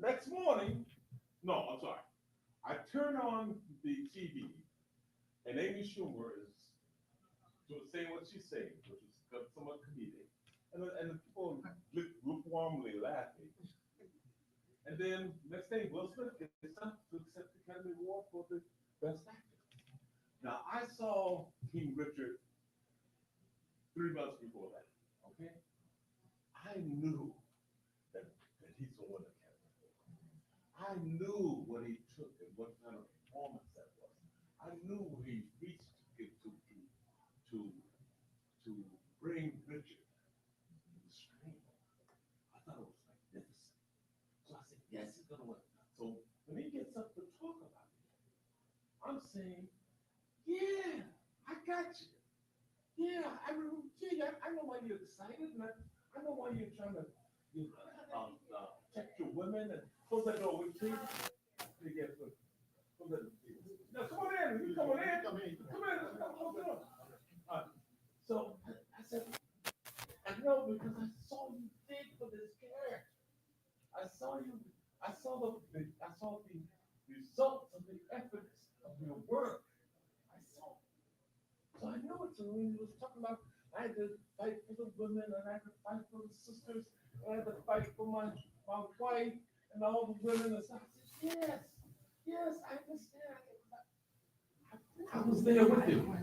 Next morning, no, I'm sorry. I turn on the TV, and Amy Schumer is saying what she's saying, which is somewhat comedic, and the people lukewarmly laughing. And then next thing, Will Smith gets up to accept the Academy Award for the Best Actor. Now I saw King Richard 3 months before that. Okay, I knew that he's the one that can. I knew what he took and what kind of performance that was. I knew where he reached to get to bring Richard to the screen. I thought it was magnificent. So I said, yes, he's gonna win. So when he gets up to talk about it, I'm saying, yeah, I got you. Yeah, I know why you're excited, and I know why you're trying to protect your women and close that door with you. Now come on in. You come on in. Come in. Come on. So I said, I know because I saw you dig for this character. I saw the results of the efforts of your work. I saw. So I know it. So when he was talking about, I had to fight for the women, and I had to fight for the sisters, and I had to fight for my wife and all the women. And so I said, yes, I understand. I was there with you.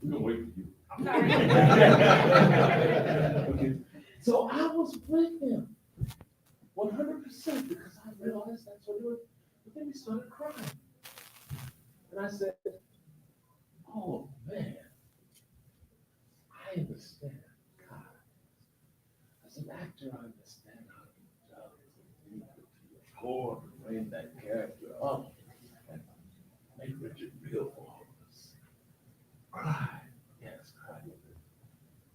We're gonna wait for you. Okay. So I was with him 100% because I realized that's what he was. But then he started crying. And I said, oh man, I understand God. As an actor, I understand how you do it to your core to bring that character up and make Richard real for all of us. Cry. Yes, cry.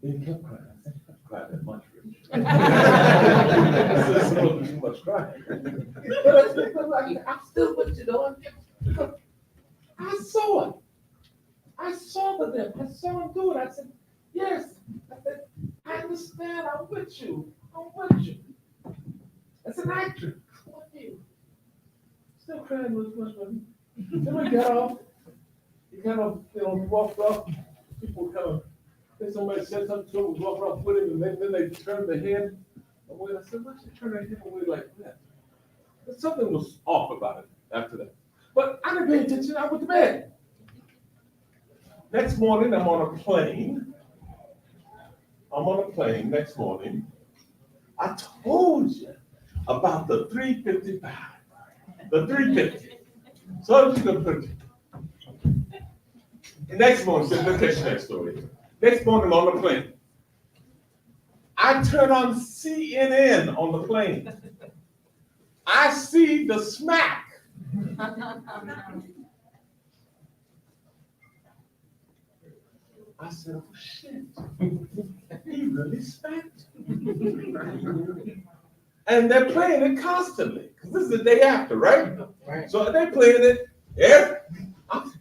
Then he kept crying. I said, you don't cry that much, Richard. This is too much crying. But I'm still with you, though. I saw it. I saw the depth. I saw him do it. I said, yes. I said, I understand. I'm with you. As an actor, I'm with you. Still crying with much money. Then we got off. He kind of, walked off. People kind of, then somebody said something to him, we walked off with him, and then they turned their head away. I said, why should you turn their head away like that? But something was off about it after that. But I didn't pay attention. I went to bed. Next morning, I'm on a plane. Next morning. I told you about the 355. The 350. So I'm just going to put it. Next morning, so let's catch that story. Next morning, I'm on the plane. I turn on CNN on the plane. I see the smack. I said, oh shit, he really smacked. And they're playing it constantly, because this is the day after, right? So they're playing it I'm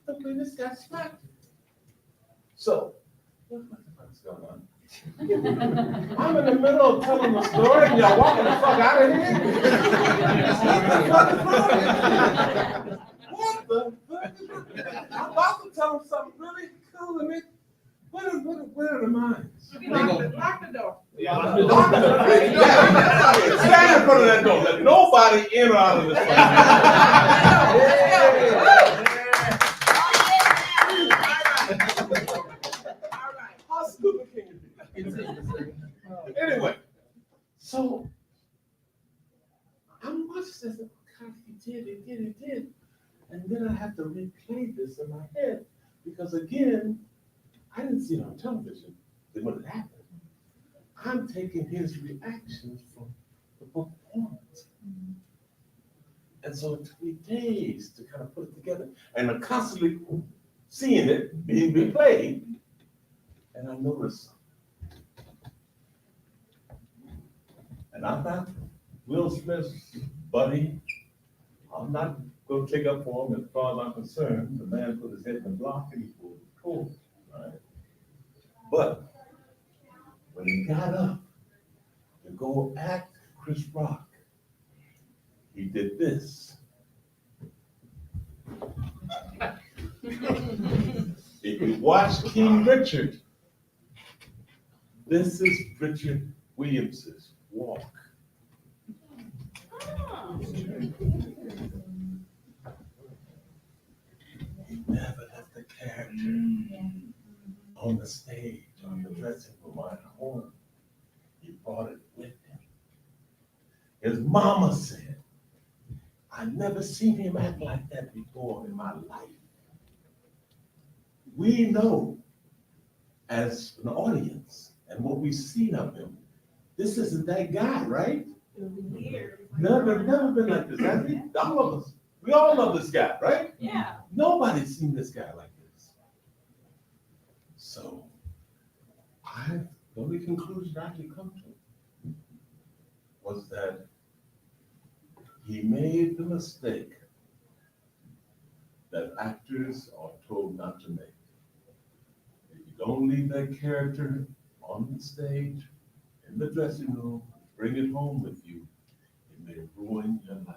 thinking this guy smacked. So, what's going on? I'm in the middle of telling the story, and y'all walking the fuck out of here? What the fuck? I'm about to tell him something really cool, and where are the minds? Lock the door. Stand in front of that door. Let nobody in or out of this place. How stupid can you be? Anyway, so I'm watching this. God, he did. And then I have to replay this in my head because again, I didn't see it on television. It wouldn't happen. I'm taking his reactions from the performance. And so it took me days to kind of put it together. And I'm constantly seeing it being replayed. And I noticed something. And I'm not Will Smith's buddy. I'm not going to take up for him as far as I'm concerned. The man put his head in the block and he pulled the cord, right? But when he got up to go act Chris Rock, he did this. If you watch King Richard, this is Richard Williams's walk. Oh. He never left the character on the stage, on the dressing room, at home. He brought it with him. His mama said, I never seen him act like that before in my life. We know as an audience and what we've seen of him, this isn't that guy, right? Never been like this, has he? All of us. We all love this guy, right? Yeah. Nobody's seen this guy like this. So, the only conclusion I could come to was that he made the mistake that actors are told not to make. If you don't leave that character on the stage, in the dressing room, bring it home with you, it may ruin your life.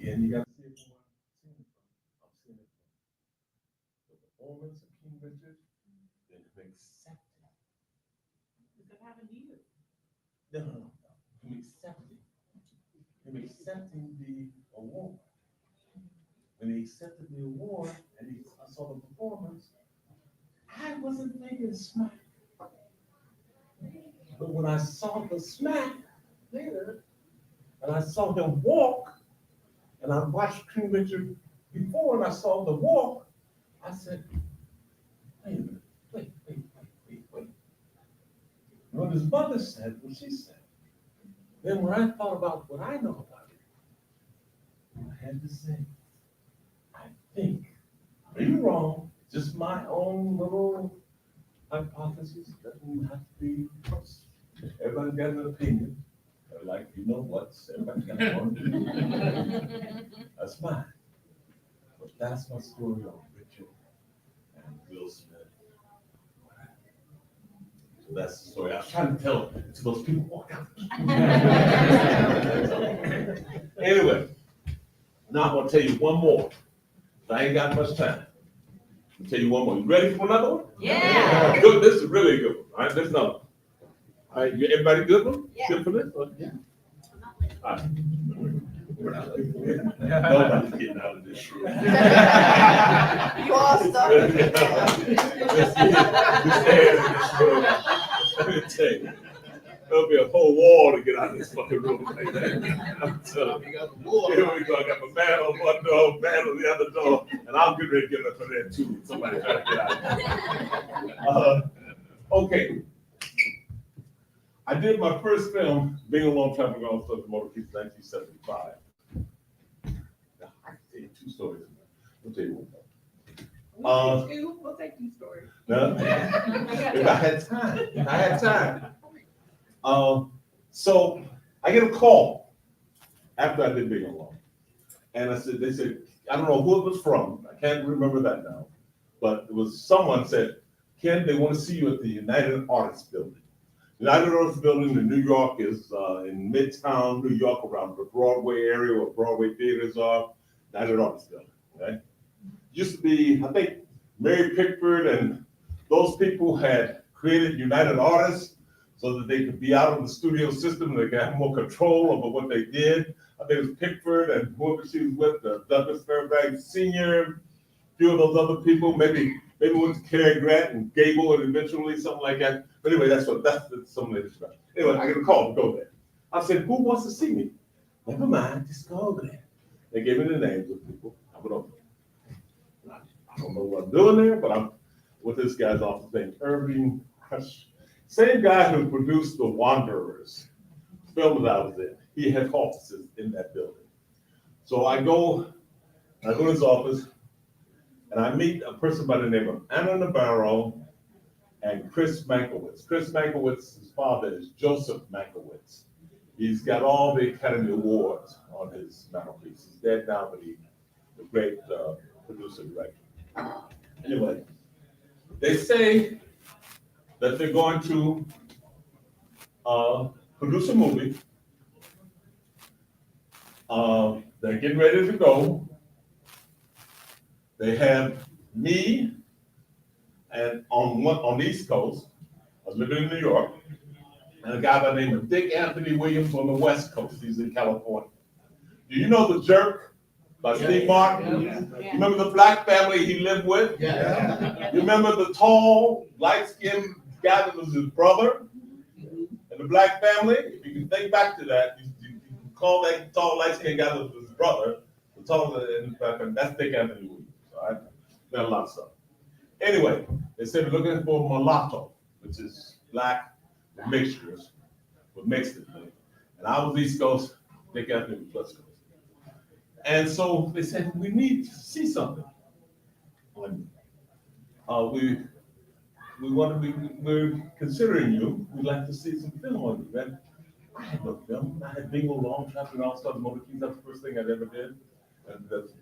Again, you got to see it from where I'm seeing it from. The performance of King Richard, then him accepting. Does that happen to you? No. Him accepting the award. When he accepted the award and I saw the performance, I wasn't thinking smack. But when I saw the smack later, and I saw him walk, and I watched King Richard before, and I saw the walk, I said, wait a minute, wait. And what his mother said, what she said. Then when I thought about what I know about it, I had to say, I think, maybe wrong, just my own little hypothesis, doesn't have to be, everybody's got an opinion. They're like, you know what, everybody's got one. That's mine. But that's my story on Richard and Will Smith. So that's the story. I was trying to tell it to those people walk out. Anyway, now I'm gonna tell you one more. I ain't got much time. I'll tell you one more. You ready for another one? Yeah. Good. This is really a good one. All right, there's another one. All right, everybody good one? Yeah. Good for this? Yeah. All right. Nobody's getting out of this room. You all stuck. Let me tell you, there'll be a whole wall to get out of this fucking room like that. I'm telling you. Here we go. I got my man on one door, man on the other door, and I'm getting ready to get up for there too. Somebody trying to get out. Okay. I did my first film, being a long time ago, I was talking about in 1975. Now, I can tell you two stories. I'll tell you one. We'll take two stories. No? If I had time. So I get a call after I did Big and Long. And they said, I don't know who it was from. I can't remember that now. But it was someone said, Ken, they want to see you at the United Artists Building. United Artists Building in New York is in Midtown, New York, around the Broadway area where Broadway theaters are. United Artists Building, okay? Used to be, I think, Mary Pickford and those people had created United Artists so that they could be out of the studio system and they could have more control over what they did. I think it was Pickford and whoever she was with, Douglas Fairbanks Sr., a few of those other people, maybe went to Cary Grant and Gable and eventually something like that. But anyway, that's something they described. Anyway, I get a call to go there. I said, who wants to see me? Never mind, just go over there. They gave me the names of people. I went over there. I don't know what I'm doing there, but I'm with this guy's office named Irving Crush. Same guy who produced The Wanderers, film that I was in. He had offices in that building. So I go to his office, and I meet a person by the name of Anna Navarro and Chris Mankiewicz. Chris Mankiewicz's father is Joseph Mankiewicz. He's got all the Academy Awards on his mantelpiece. He's dead now, but the great producer director. Anyway, they say that they're going to produce a movie. They're getting ready to go. They have me and on the East Coast. I was living in New York, and a guy by the name of Dick Anthony Williams on the West Coast. He's in California. Do you know The Jerk by Steve Martin? Yeah. You remember the black family he lived with? Yeah. You remember the tall, light-skinned guy that was his brother in the black family? If you can think back to that, you can call that tall, light-skinned guy that was his brother, the tall in the black family. That's Dick Anthony Williams. All right, done a lot of stuff. Anyway, they said we're looking for mulatto, which is black with mixtures, with mixed it. And I was East Coast, Dick Anthony was West Coast. And so they said, we need to see something. We're considering you. We'd like to see some film on you. And I had no film. I had Bingo Long, Trapping All Stars, Motor Kings. That's the first thing I'd ever did. And that's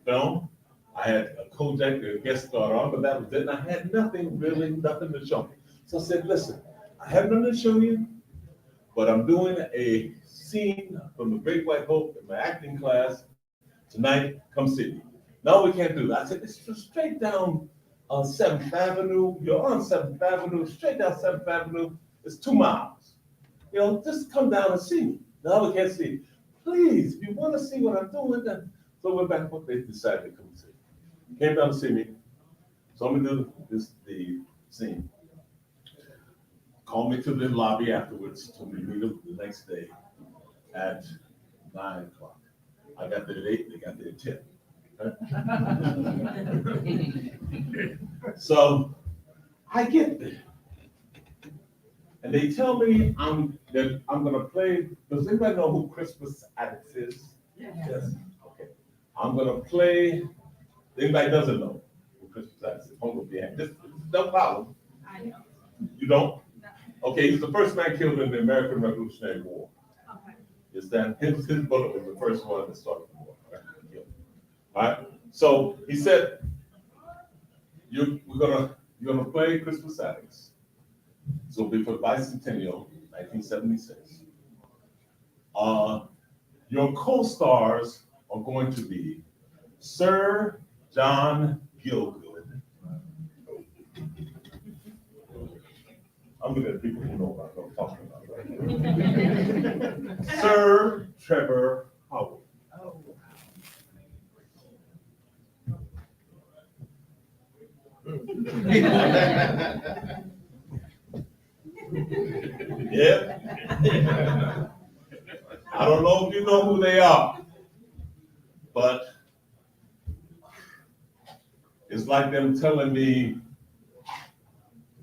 film. I had a Kojak to guest star on, but that was it. And I had nothing to show me. So I said, listen, I have nothing to show you, but I'm doing a scene from The Great White Hope in my acting class tonight. Come see me. No, we can't do that. I said, it's just straight down 7th Avenue. You're on 7th Avenue, straight down 7th Avenue. It's 2 miles. You know, just come down and see me. No, we can't see you. Please, if you want to see what I'm doing, then. So we're back what they decided to come see. Came down to see me. So I'm gonna do the scene. Called me to the lobby afterwards to meet them the next day at 9 o'clock. I got there at 8, they got there at 10. So I get there. And they tell me that I'm gonna play. Does anybody know who Crispus Attucks is? Yes. Okay. I'm gonna play. Anybody doesn't know who Crispus Attucks is? Hold up your hand. This no problem. I know. You don't? Okay, he's the first man killed in the American Revolutionary War. Okay. Is that his bullet was the first one that started the war. All right. So he said, you're gonna play Crispus Attucks. So it'll be for bicentennial, 1976. Your co-stars are going to be Sir John Gielgud. I'm looking at people who know what I'm talking about, right? Sir Trevor Howard. Oh. Yeah. I don't know if you know who they are, but it's like them telling me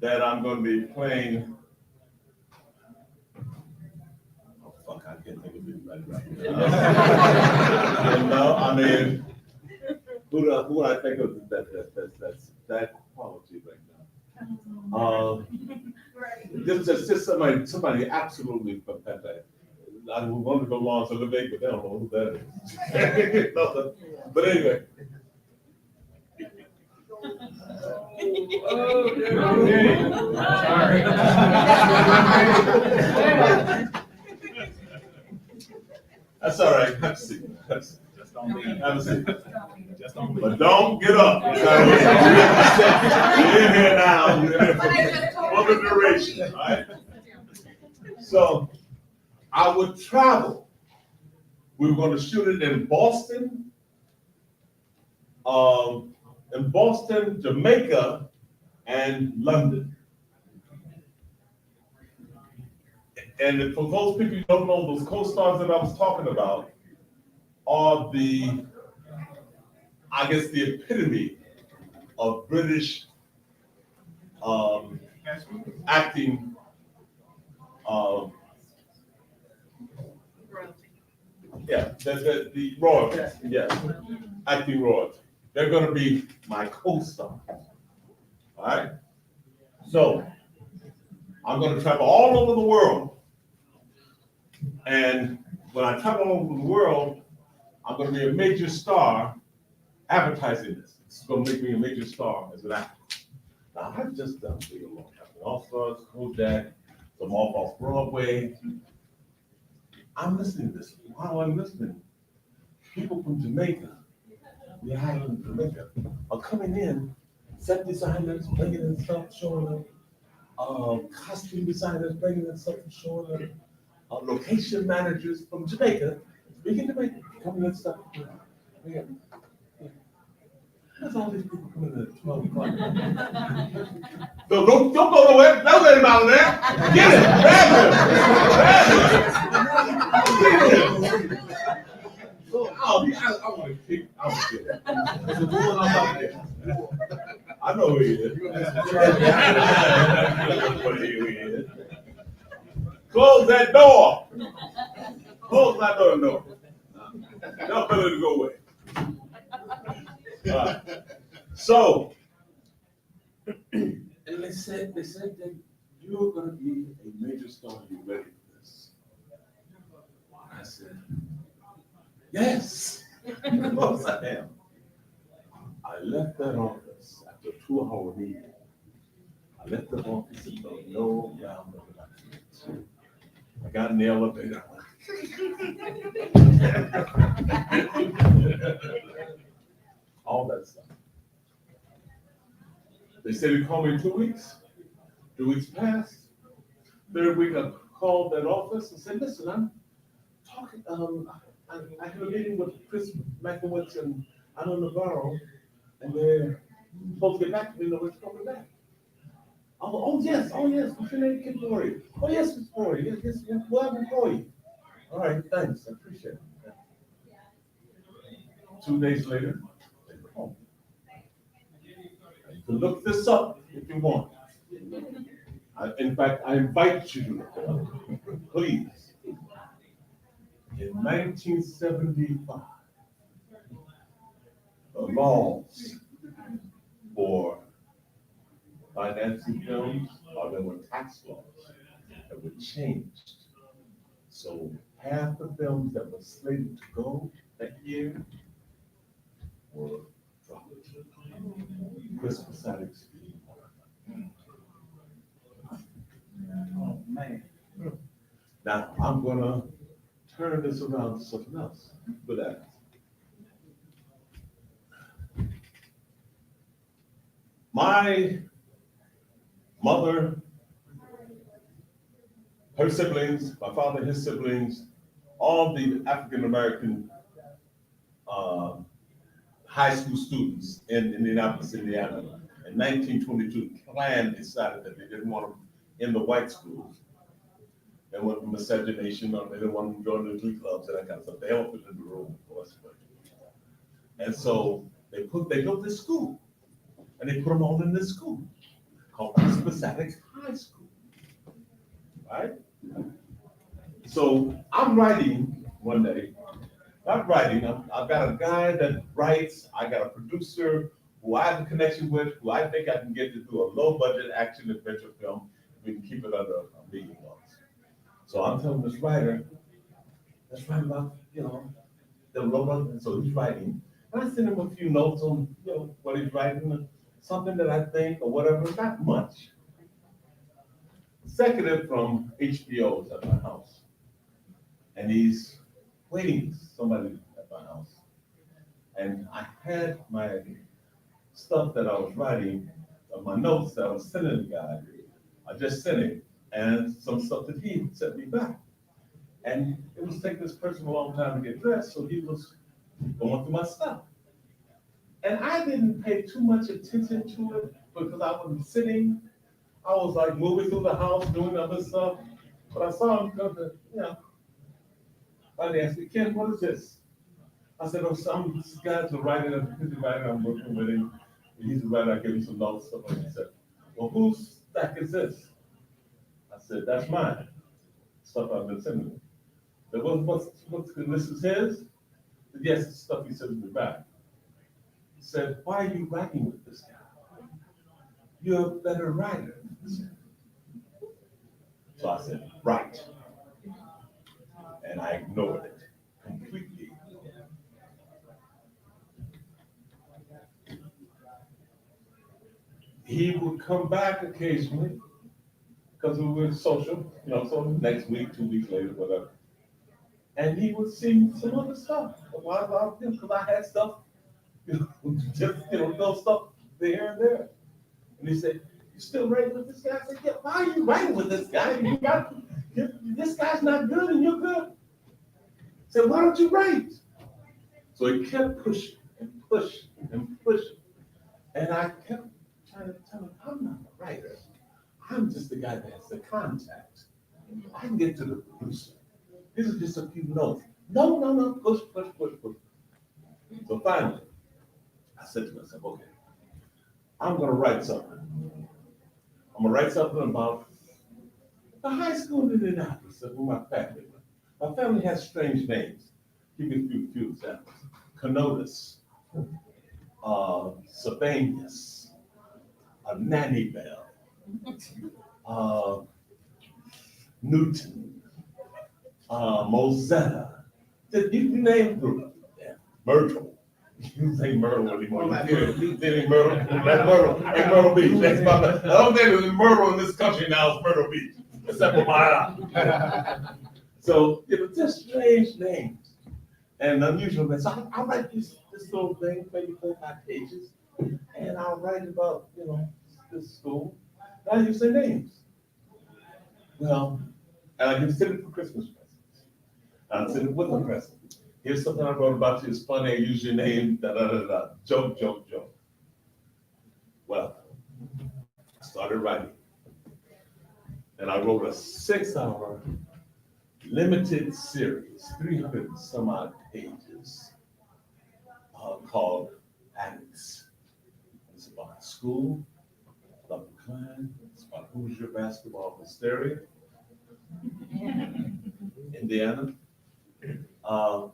that I'm going to be playing. Oh fuck! I can't think of it right now. You know, I mean, who do I think of that's that quality right now? Right. Just somebody absolutely fantastic. I want to go Lords of Salem, but they don't know who that is. No, but anyway. Oh, no. Sorry. That's all right. Have a seat. Just don't leave. Have a seat. Just don't leave. But don't get up. You're in here now. You're in here for the duration. All right? So I would travel. We were going to shoot it in Boston, Jamaica, and London. And for those people who don't know, those co-stars that I was talking about are the epitome of British acting. Yeah, the royalty. Yeah, acting royalty. They're going to be my co-stars. All right. So I'm going to travel all over the world, and when I travel all over the world, I'm gonna be a major star advertising this. It's gonna make me a major star as an actor. Now, I've just done video long time. All Stars, Kodak, some off Broadway. I'm listening to this. While I'm listening, people from Jamaica, the island of Jamaica, are coming in, set designers bringing in stuff, showing them, costume designers bringing in stuff, showing them, location managers from Jamaica, speaking Jamaica, coming in stuff. Yeah. There's all these people coming in at 12 o'clock. So don't go nowhere. Don't let him out of there. Get him. Grab him. Oh, I want to kick. I want to get him. There's a woman out there. I know who he is. Close that door. Close that door. No. Y'all better to go away. So, and they said that you're gonna be a major star. You ready for this? I said, yes. Of course I am. I left that office after a 2-hour meeting. I left the office and felt no ground under my feet. I got in the elevator. All that stuff. They said he'd call me in 2 weeks. 2 weeks passed. Third week, I called that office and said, listen, I'm talking, I had a meeting with Chris McElwitz and Anna Navarro, and they're supposed to get back to me, nobody's coming back. Oh yes, what's your name, KEN FOREE? Oh yes, Ms. FOREE, yes, we'll have him call you. All right, thanks, I appreciate it. 2 days later, they called me. You can look this up if you want. In fact, I invite you to look it up, please. In 1975, the laws for financing films, there were tax laws that were changed. So half the films that were slated to go that year were dropped. Christmas Addicts. Oh, man. Now, I'm gonna turn this around to something else for that. My mother, her siblings, my father, his siblings, all the African-American high school students in Indianapolis, Indiana, in 1922, the Klan decided that they didn't want them in the white schools. They wanted miscegenation, or they didn't want them joining the glee clubs and that kind of stuff. They all put in the room, of course. And so they built this school, and they put them all in this school called Christmas Addicts High School, right? So I'm writing one day. Not writing. I've got a guy that writes. I got a producer who I have a connection with, who I think I can get to do a low-budget action adventure film. We can keep it under $1 million. So I'm telling this writer, let's write about, the low budget. So he's writing, and I send him a few notes on, what he's writing, something that I think or whatever. Not much. Executive from HBO is at my house, and he's waiting somebody at my house. And I had my stuff that I was writing, my notes that I was sending the guy, I just sent him, and some stuff that he sent me back. And it was taking this person a long time to get dressed, so he was going through my stuff. And I didn't pay too much attention to it because I was sitting, I was like moving through the house, doing other stuff. But I saw him come to, and he asked me, Ken, what is this? I said, oh, this guy's a writer, he's a writer, I'm working with him. He's a writer, I gave him some notes, stuff like that. He said, well, whose stack is this? I said, that's mine. Stuff I've been sending him. He said, what's this is his? I said, yes, it's stuff he sends me back. He said, why are you writing with this guy? You're a better writer. So I said, right. And I ignored it completely. he would come back occasionally because we were social, so next week, 2 weeks later, whatever. And he would see some other stuff. Because I had stuff, just, little stuff there and there. And he said, "You still writing with this guy?" I said, "Yeah, why are you writing with this guy? This guy's not good and you're good." He said, "Why don't you write?" So he kept pushing and pushing and pushing. And I kept trying to tell him, "I'm not a writer. I'm just the guy that has the contact. I can get to the producer. These are just a few notes." No, push. So finally, I said to myself, "Okay, I'm gonna write something. I'm gonna write something about the high school in Indianapolis where my family went. My family has strange names. Give you a few examples. Canotus, Sabanius, Nanny Bell, Newton, Mosetta. You name them. Yeah. Myrtle. You say Myrtle anymore. You say Myrtle. That's Myrtle. That's Myrtle Beach. That's about the only thing that's Myrtle in this country now is Myrtle Beach, except for my eye. So, just strange names and unusual names. So I'll write this little thing, maybe 4 or 5 pages, and I'll write about, this school. And I use their names. Well, and I consider it for Christmas presents. I consider it with a present. Here's something I wrote about you. It's funny. I use your name. Joke. Well, I started writing, and I wrote a 6-hour limited series, 300 and some odd pages, called Addicts. It's about school, about the clan. It's about Hoosier basketball hysteria, Indiana.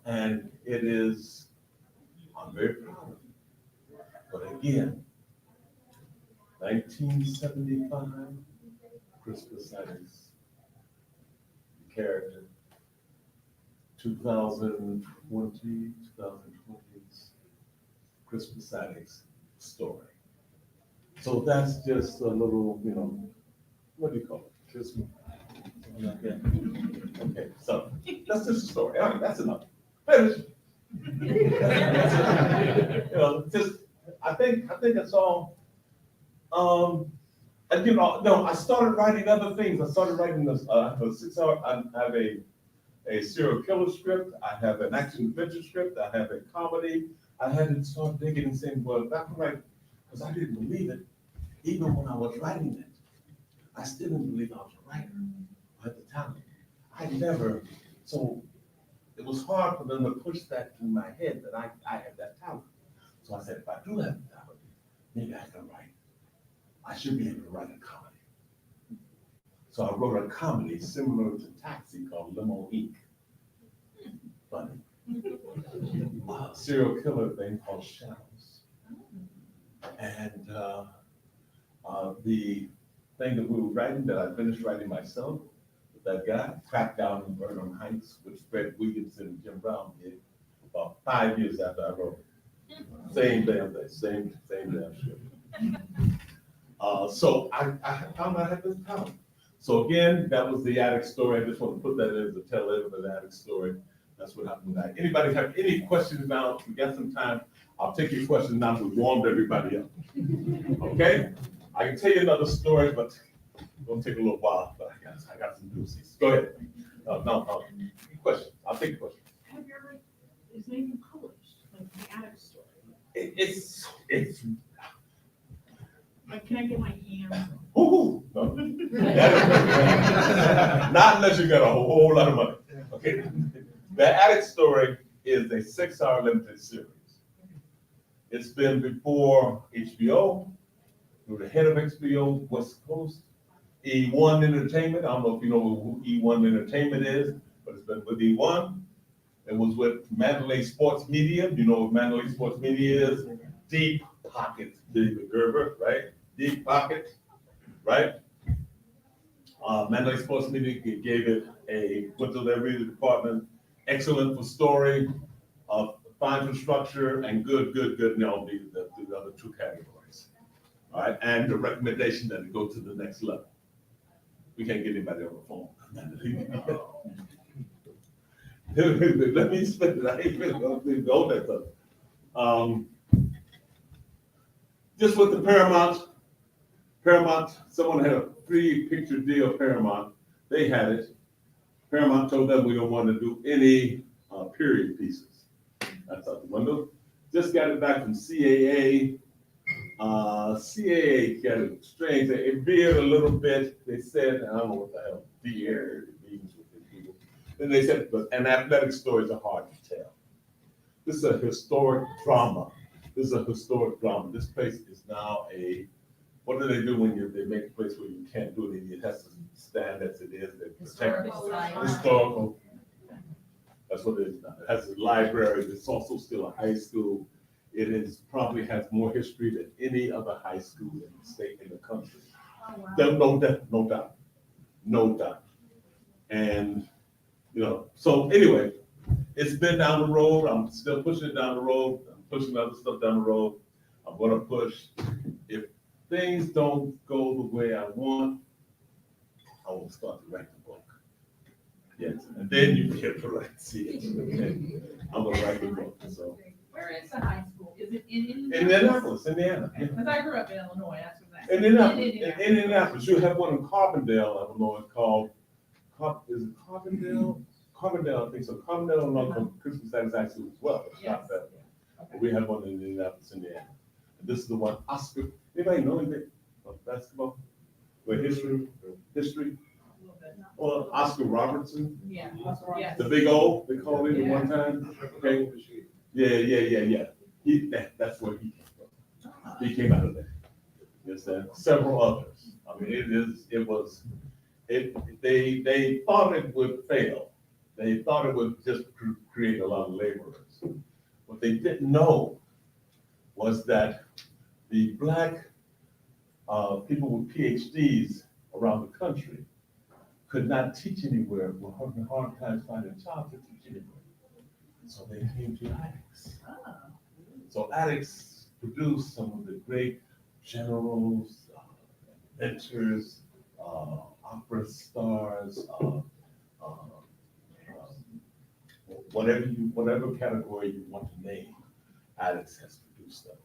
And it is, I'm very proud of it. But again, 1975, Christmas Addicts, character, 2020's Christmas Addicts story. So that's just a little, what do you call it? Christmas. Okay, so that's just a story. All right, that's enough. Finish. I think that's all. And no, I started writing other things. I started writing this. I have a 6-hour. I have a serial killer script. I have an action adventure script. I have a comedy. I had to start digging and saying, well, if I can write, because I didn't believe it, even when I was writing it, I still didn't believe I was a writer. I had the talent. So it was hard for them to push that in my head that I have that talent. So I said, if I do have the talent, maybe I can write. I should be able to write a comedy. So I wrote a comedy similar to Taxi called Limo Inc. Funny. A serial killer thing called Shadows. And the thing that we were writing, that I finished writing myself, with that guy, Crackdown in Burnham Heights, which Fred Williamson and Jim Brown did about 5 years after I wrote it. Same damn thing, same damn shit. So I found I had this talent. So again, that was the addict story. I just want to put that in as a tail end of the addict story. That's what happened with that. Anybody have any questions now? If we got some time, I'll take your questions now. We've warmed everybody up. Okay? I can tell you another story, but it's gonna take a little while, but I got some doozies. Go ahead. No, question. I'll take the question. Have you ever, is anything published, like the attic story? It's Like, can I get my hands? ooh, no. Not unless you got a whole lot of money. Okay. The Addict Story is a 6-hour limited series. It's been before HBO, through the head of HBO West Coast, E1 Entertainment. I don't know if you know who E1 Entertainment is, but it's been with E1. It was with Mandalay Sports Media. You know what Mandalay Sports Media is? Deep Pockets, David Gerber, right? Deep Pockets, right? Mandalay Sports Media gave it went to their media department, excellent for story, fine for structure, and good, no, the other 2 categories. All right, and the recommendation that it go to the next level. We can't get anybody on the phone. Let me spend it, I ain't finna go that stuff. Just with the Paramount, someone had a free picture deal, Paramount, they had it. Paramount told them we don't want to do any period pieces. That's out the window. Just got it back from CAA. CAA got it strange. It veered a little bit. They said, I don't know what the hell veered means with these people. Then they said, but and athletic stories are hard to tell. This is a historic drama. This place is now what do they do when they make a place where you can't do it? It has to stand as it is. They protect historical. That's what it is now. It has a library. It's also still a high school. Probably has more history than any other high school in the state, in the country. Oh, wow. No doubt. And, so anyway, it's been down the road. I'm still pushing it down the road. I'm pushing other stuff down the road. I'm gonna push. If things don't go the way I want, I will start to write the book. Yes, and then you get to write, see it. Okay? I'm gonna write the book, so. Where is the high school? Is it in Indianapolis, Indiana. Yeah. Because I grew up in Illinois, that's what that. Indianapolis. You have one in Carbondale, Illinois, called, is it Carbondale? Carbondale, I think so. Carbondale, Illinois, Christmas Satisfaction as well. It's not bad. Okay. We have one in Indianapolis, Indiana. And this is the one, Oscar, anybody know anything about basketball? Where history? A little bit. Well, Oscar Robertson, Yeah, yes. the big O, they called it at one time. Okay. Yeah. That's where he came from. He came out of there. Yes, and several others. I mean, they thought it would fail. They thought it would just create a lot of laborers. What they didn't know was that the Black people with PhDs around the country could not teach anywhere, were having a hard time finding jobs to teach anywhere. So they came to attics. Oh. So attics produced some of the great generals, inventors, opera stars, whatever category you want to name, attics has produced them.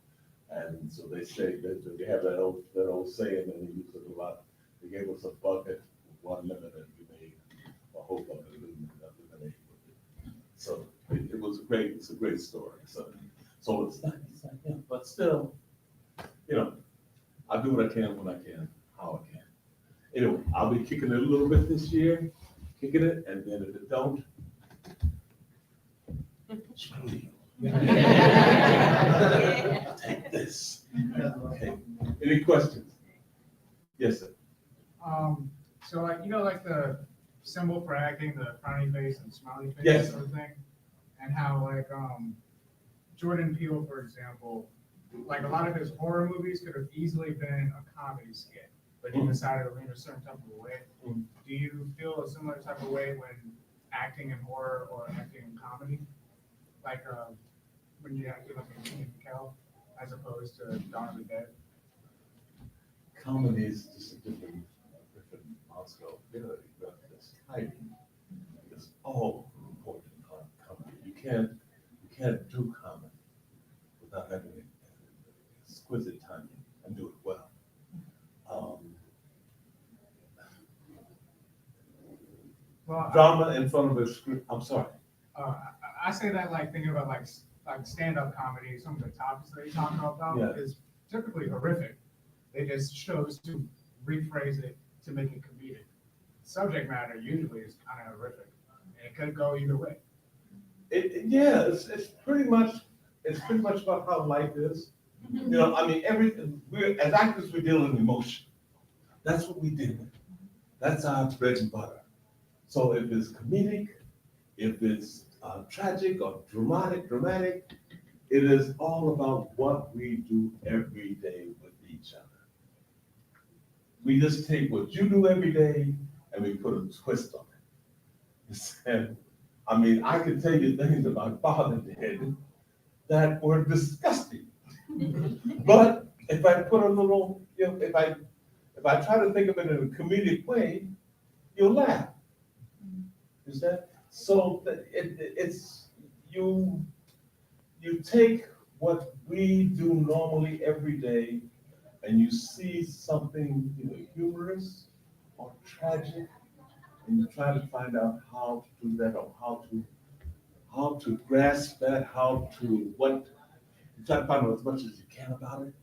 And so they say that they have that old saying, and they use it a lot. They gave us a bucket with one lemon, and we made a whole bucket of lemonade with it. So it's a great story. So it's like, yeah, but still, I do what I can when I can, how I can. Anyway, I'll be kicking it a little bit this year, and then if it don't, screw you. Take this. Okay. Any questions? Yes, sir. So like the symbol for acting, the frowny face and smiley face Yes. sort of thing, and how Jordan Peele, for example, like a lot of his horror movies could have easily been a comedy skit, but he decided to lean a certain type of way. Mhm. Do you feel a similar type of way when acting in horror or acting in comedy? Like when you act like a King Cal as opposed to Dawn of the Dead? Comedy is just a different monster of ability, but it's hiding. It's all important on comedy. You can't do comedy without having exquisite timing and do it well. Well, Drama in front of a script. I'm sorry. I say that thinking about like stand-up comedy, some of the topics that you talk about Yeah. is typically horrific. They just chose to rephrase it to make it comedic. Subject matter usually is kind of horrific, and it could go either way. It's pretty much about how life is. I mean, as actors, we deal in emotion. That's what we deal with. That's our bread and butter. So if it's comedic, if it's tragic or dramatic, it is all about what we do every day with each other. We just take what you do every day and we put a twist on it. And, I mean, I could tell you things that my father did that were disgusting. But if I put a little, if I try to think of it in a comedic way, you'll laugh. Is that, so that it's, you take what we do normally every day and you see something either humorous or tragic, and you try to find out how to do that, or how to grasp that, you try to find out as much as you can about it,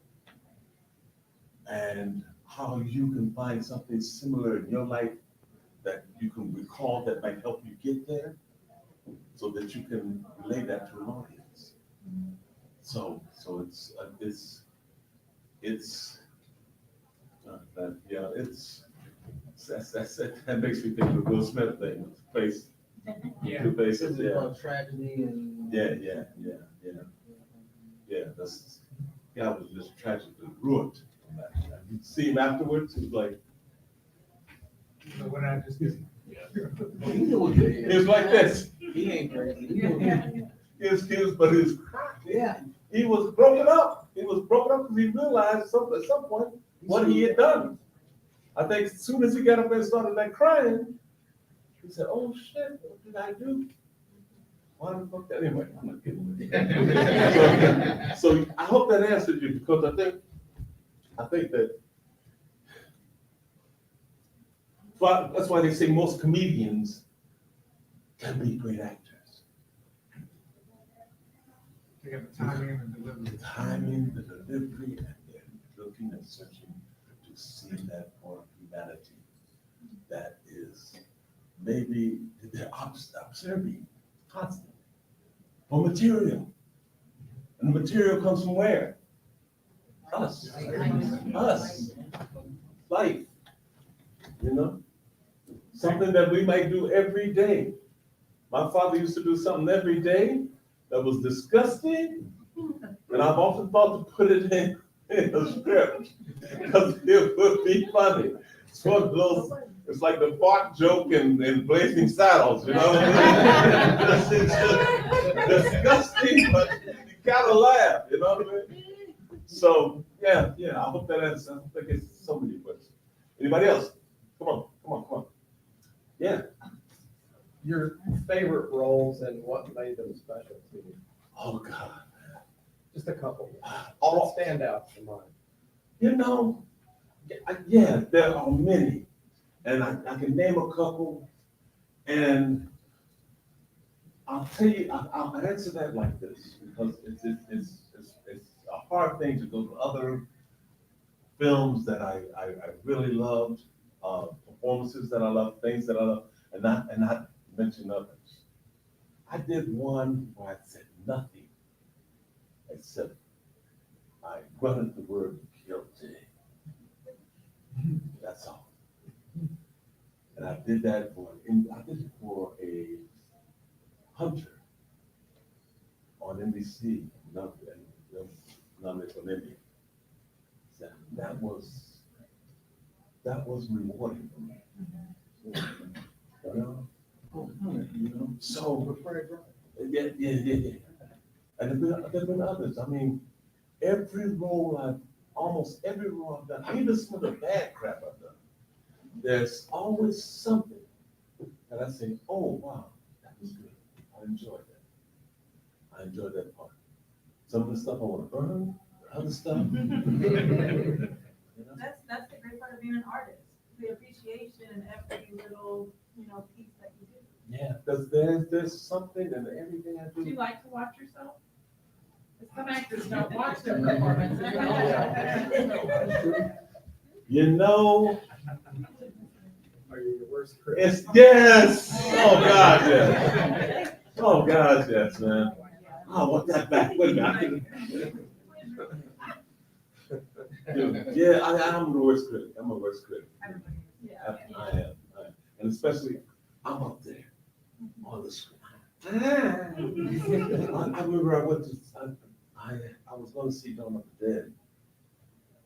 and how you can find something similar in your life that you can recall that might help you get there, so that you can relay that to an audience. So that makes me think of the Will Smith thing, face, Yeah. two faces, yeah. About tragedy and. Yeah. That's, guy was just tragically ruined. You see him afterwards, he's like, So what I just did. He knew it. he was like this. He ain't crazy. He knew it. But he was cracked. Yeah. He was broken up. He was broken up because he realized at some point what he had done. I think as soon as he got up there and started like crying, he said, "Oh shit, what did I do? Why the fuck that?" Anyway, I'm not getting it. So I hope that answered you, because I think that that's why they say most comedians can be great actors. They got the timing and the delivery. The timing, the delivery, and they're looking and searching to see that part of humanity that is maybe they're observing constantly for material. And the material comes from where? Us. Us. Life. You know? Something that we might do every day. My father used to do something every day that was disgusting, and I've often thought to put it in a script because it would be funny. It's one of those, it's like the fart joke in Blazing Saddles, you know? It's just disgusting, but you gotta laugh, you know what I mean? So, yeah, I hope that answers. I think it's so many questions. Anybody else? Come on. Yeah. Your favorite roles and what made them special to you? Oh, God. Just a couple. Oh, That stand out in mind. you know, yeah, there are many. And I can name a couple. And I'll tell you, I'll answer that like this, because it's a hard thing to go to other films that I really loved, performances that I love, things that I love, and not mention others. I did one where I said nothing except I grunted the word guilty. That's all. And I did that for a hunter on NBC, nominated for an Emmy. That was rewarding for me. You know, so yeah. And there've been others. I mean, almost every role I've done, even some of the bad crap I've done, there's always something that I say, "Oh wow, that was good. I enjoyed that part." Some of the stuff I want to burn, the other stuff. You know? That's the great part of being an artist, the appreciation in every little, piece that you do. Yeah, because there's something in everything I Do you do. like to watch yourself? Some actors don't watch their performances. You know, Are you your worst critic? it's yes. Oh God, yes. Oh God, yes, man. I want that back. Wait a minute. Yeah, I'm the worst critic. I'm a worst critic. Yeah. I am. And especially, I'm up there on the screen. I remember I went to, I was going to see Dawn of the Dead.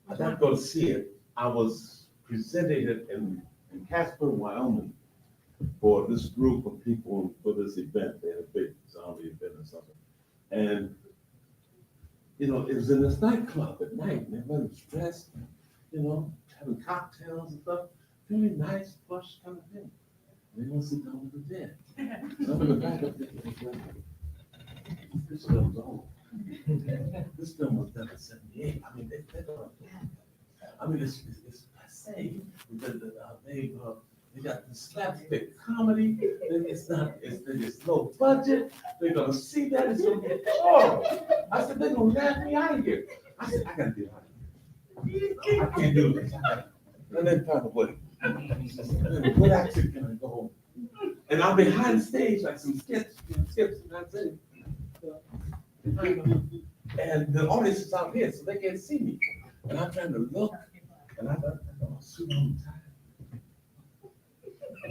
I didn't go to see it. I was presenting it in Casper, Wyoming, for this group of people for this event. They had a big zombie event or something. And you know, it was in this nightclub at night, and everybody was dressed, you know, having cocktails and stuff. Really nice, plush kind of thing. They don't sit down with the dead. So I'm in the back of this film was old. This film was done in '78. I mean, it's passe. They got the slapstick comedy. It's low budget. They're gonna see that. It's gonna get horrible. I said, they're gonna laugh me out of here. I said, I gotta get out of here. I can't do this. And then find a way. What actor can I go home? And I'm behind stage like some skips, and that's it. And the audience is out here, so they can't see me. And I'm trying to look, and I thought, oh, suit on time. I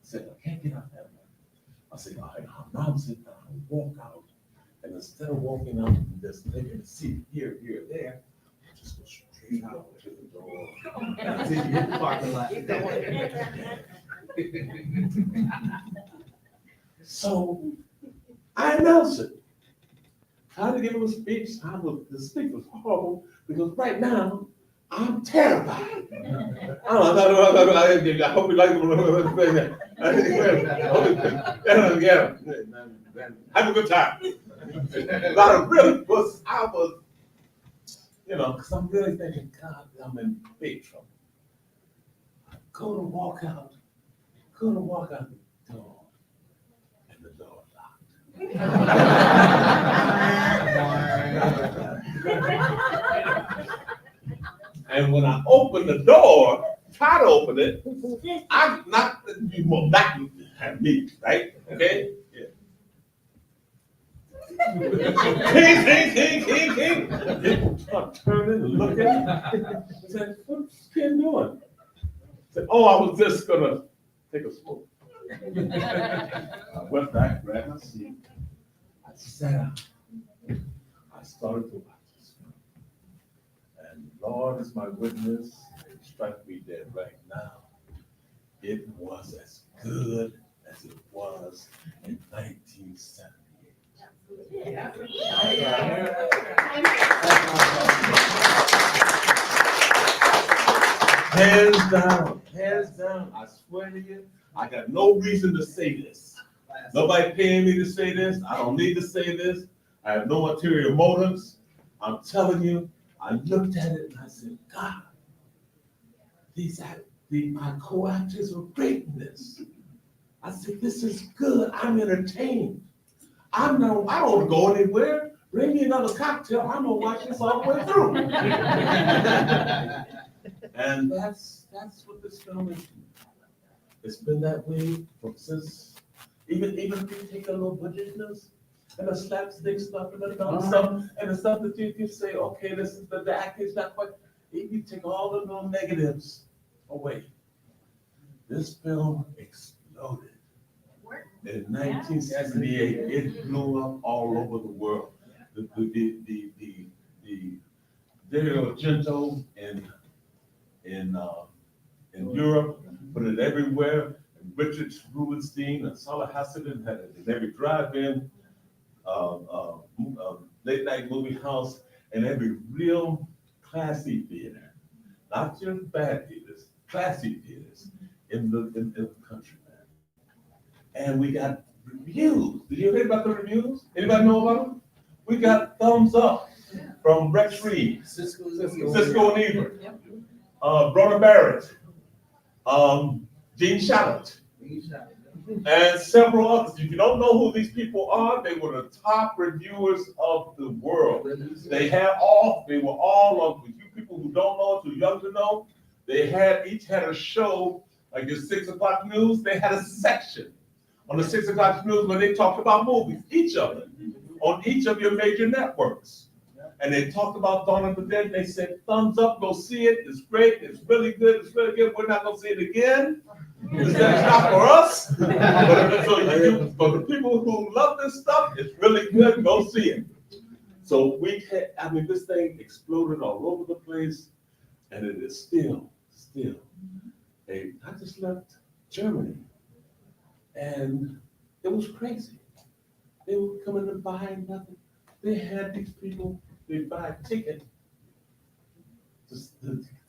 said, I can't get out that way. I said, all right, now I'm sitting down, and walk out. And instead of walking out and just taking a seat here, there, I just go straight out to the door. And I see you hit the parking lot. So I announced it. Tried to give him a speech. The speech was horrible because right now I'm terrified. I hope you like it. Have a good time. Because I'm really thinking, God, I'm in big trouble. Go to walk out the door, and the door locked. And when I opened the door, try to open it, I knocked you more back at me, right? Okay? Yeah. King. Start turning and looking. I said, what's Ken doing? I said, oh, I was just gonna take a smoke. I went back, grabbed my seat. I sat down. I started to watch this film. And Lord is my witness, strike me dead right now. It was as good as it was in 1978. Hands down, I swear to you, I got no reason to say this. Nobody paying me to say this. I don't need to say this. I have no ulterior motives. I'm telling you, I looked at it and I said, God, my co-actors were great in this. I said, this is good. I'm entertained. I don't go anywhere. Bring me another cocktail. I'm gonna watch this all the way through. And that's what this film is. It's been that way since, even if you take a little budgetness and the slapstick stuff and the dumb stuff and the stuff that you say, okay, this is the acting's not quite. If you take all the little negatives away, this film exploded. In 1978, it blew up all over the world. The Dario Argento in Europe put it everywhere. And Richard Rubenstein and Salah Hassan had it in every drive-in, late night movie house, and every real classy theater, not just bad theaters, classy theaters in the country, man. And we got reviews. Did you hear about the reviews? Anybody know about them? We got thumbs up from Rex Reed, Cisco and Ebert, Brona Barrett, Gene Shalit, and several others. If you don't know who these people are, they were the top reviewers of the world. They were all of you people who don't know, too young to know. They each had a show, like your 6 o'clock news. They had a section on the 6 o'clock news where they talked about movies, each of them, on each of your major networks. And they talked about Dawn of the Dead, and they said, thumbs up, go see it, it's great, it's really good, we're not gonna see it again. It's not for us. But the people who love this stuff, it's really good, go see it. So this thing exploded all over the place, and it is still. I just left Germany, and it was crazy. They were coming to buy nothing. they had these people, they buy a ticket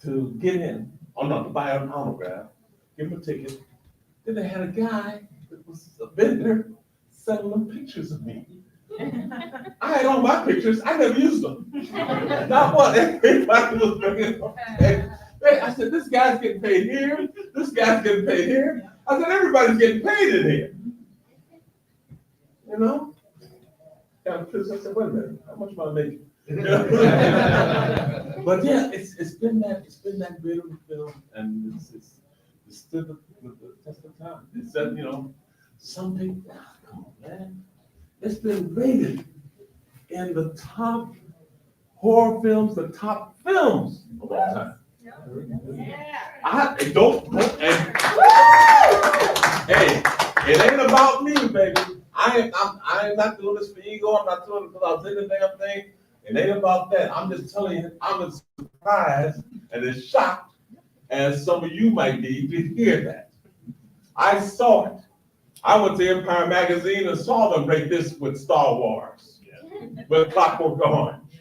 to get in, or not, to buy an autograph, give them a ticket. Then they had a guy that was a vendor selling them pictures of me. I had all my pictures, I never used them. Not one, everybody was bringing them. I said, this guy's getting paid here, this guy's getting paid here. I said, everybody's getting paid in here. You know? I said, wait a minute, how much am I making? But yeah, it's been that great of a film, and it's stood the test of time. It's that, you know, something, come on, man. It's been rated in the top horror films, the top films of all time. Hey, it ain't about me, baby. I ain't not doing this for ego. I'm not doing it because I was in the damn thing. It ain't about that. I'm just telling you, I'm as surprised and as shocked as some of you might be to hear that. I saw it. I went to Empire Magazine and saw them rate this with Star Wars, with Clockwork Orange.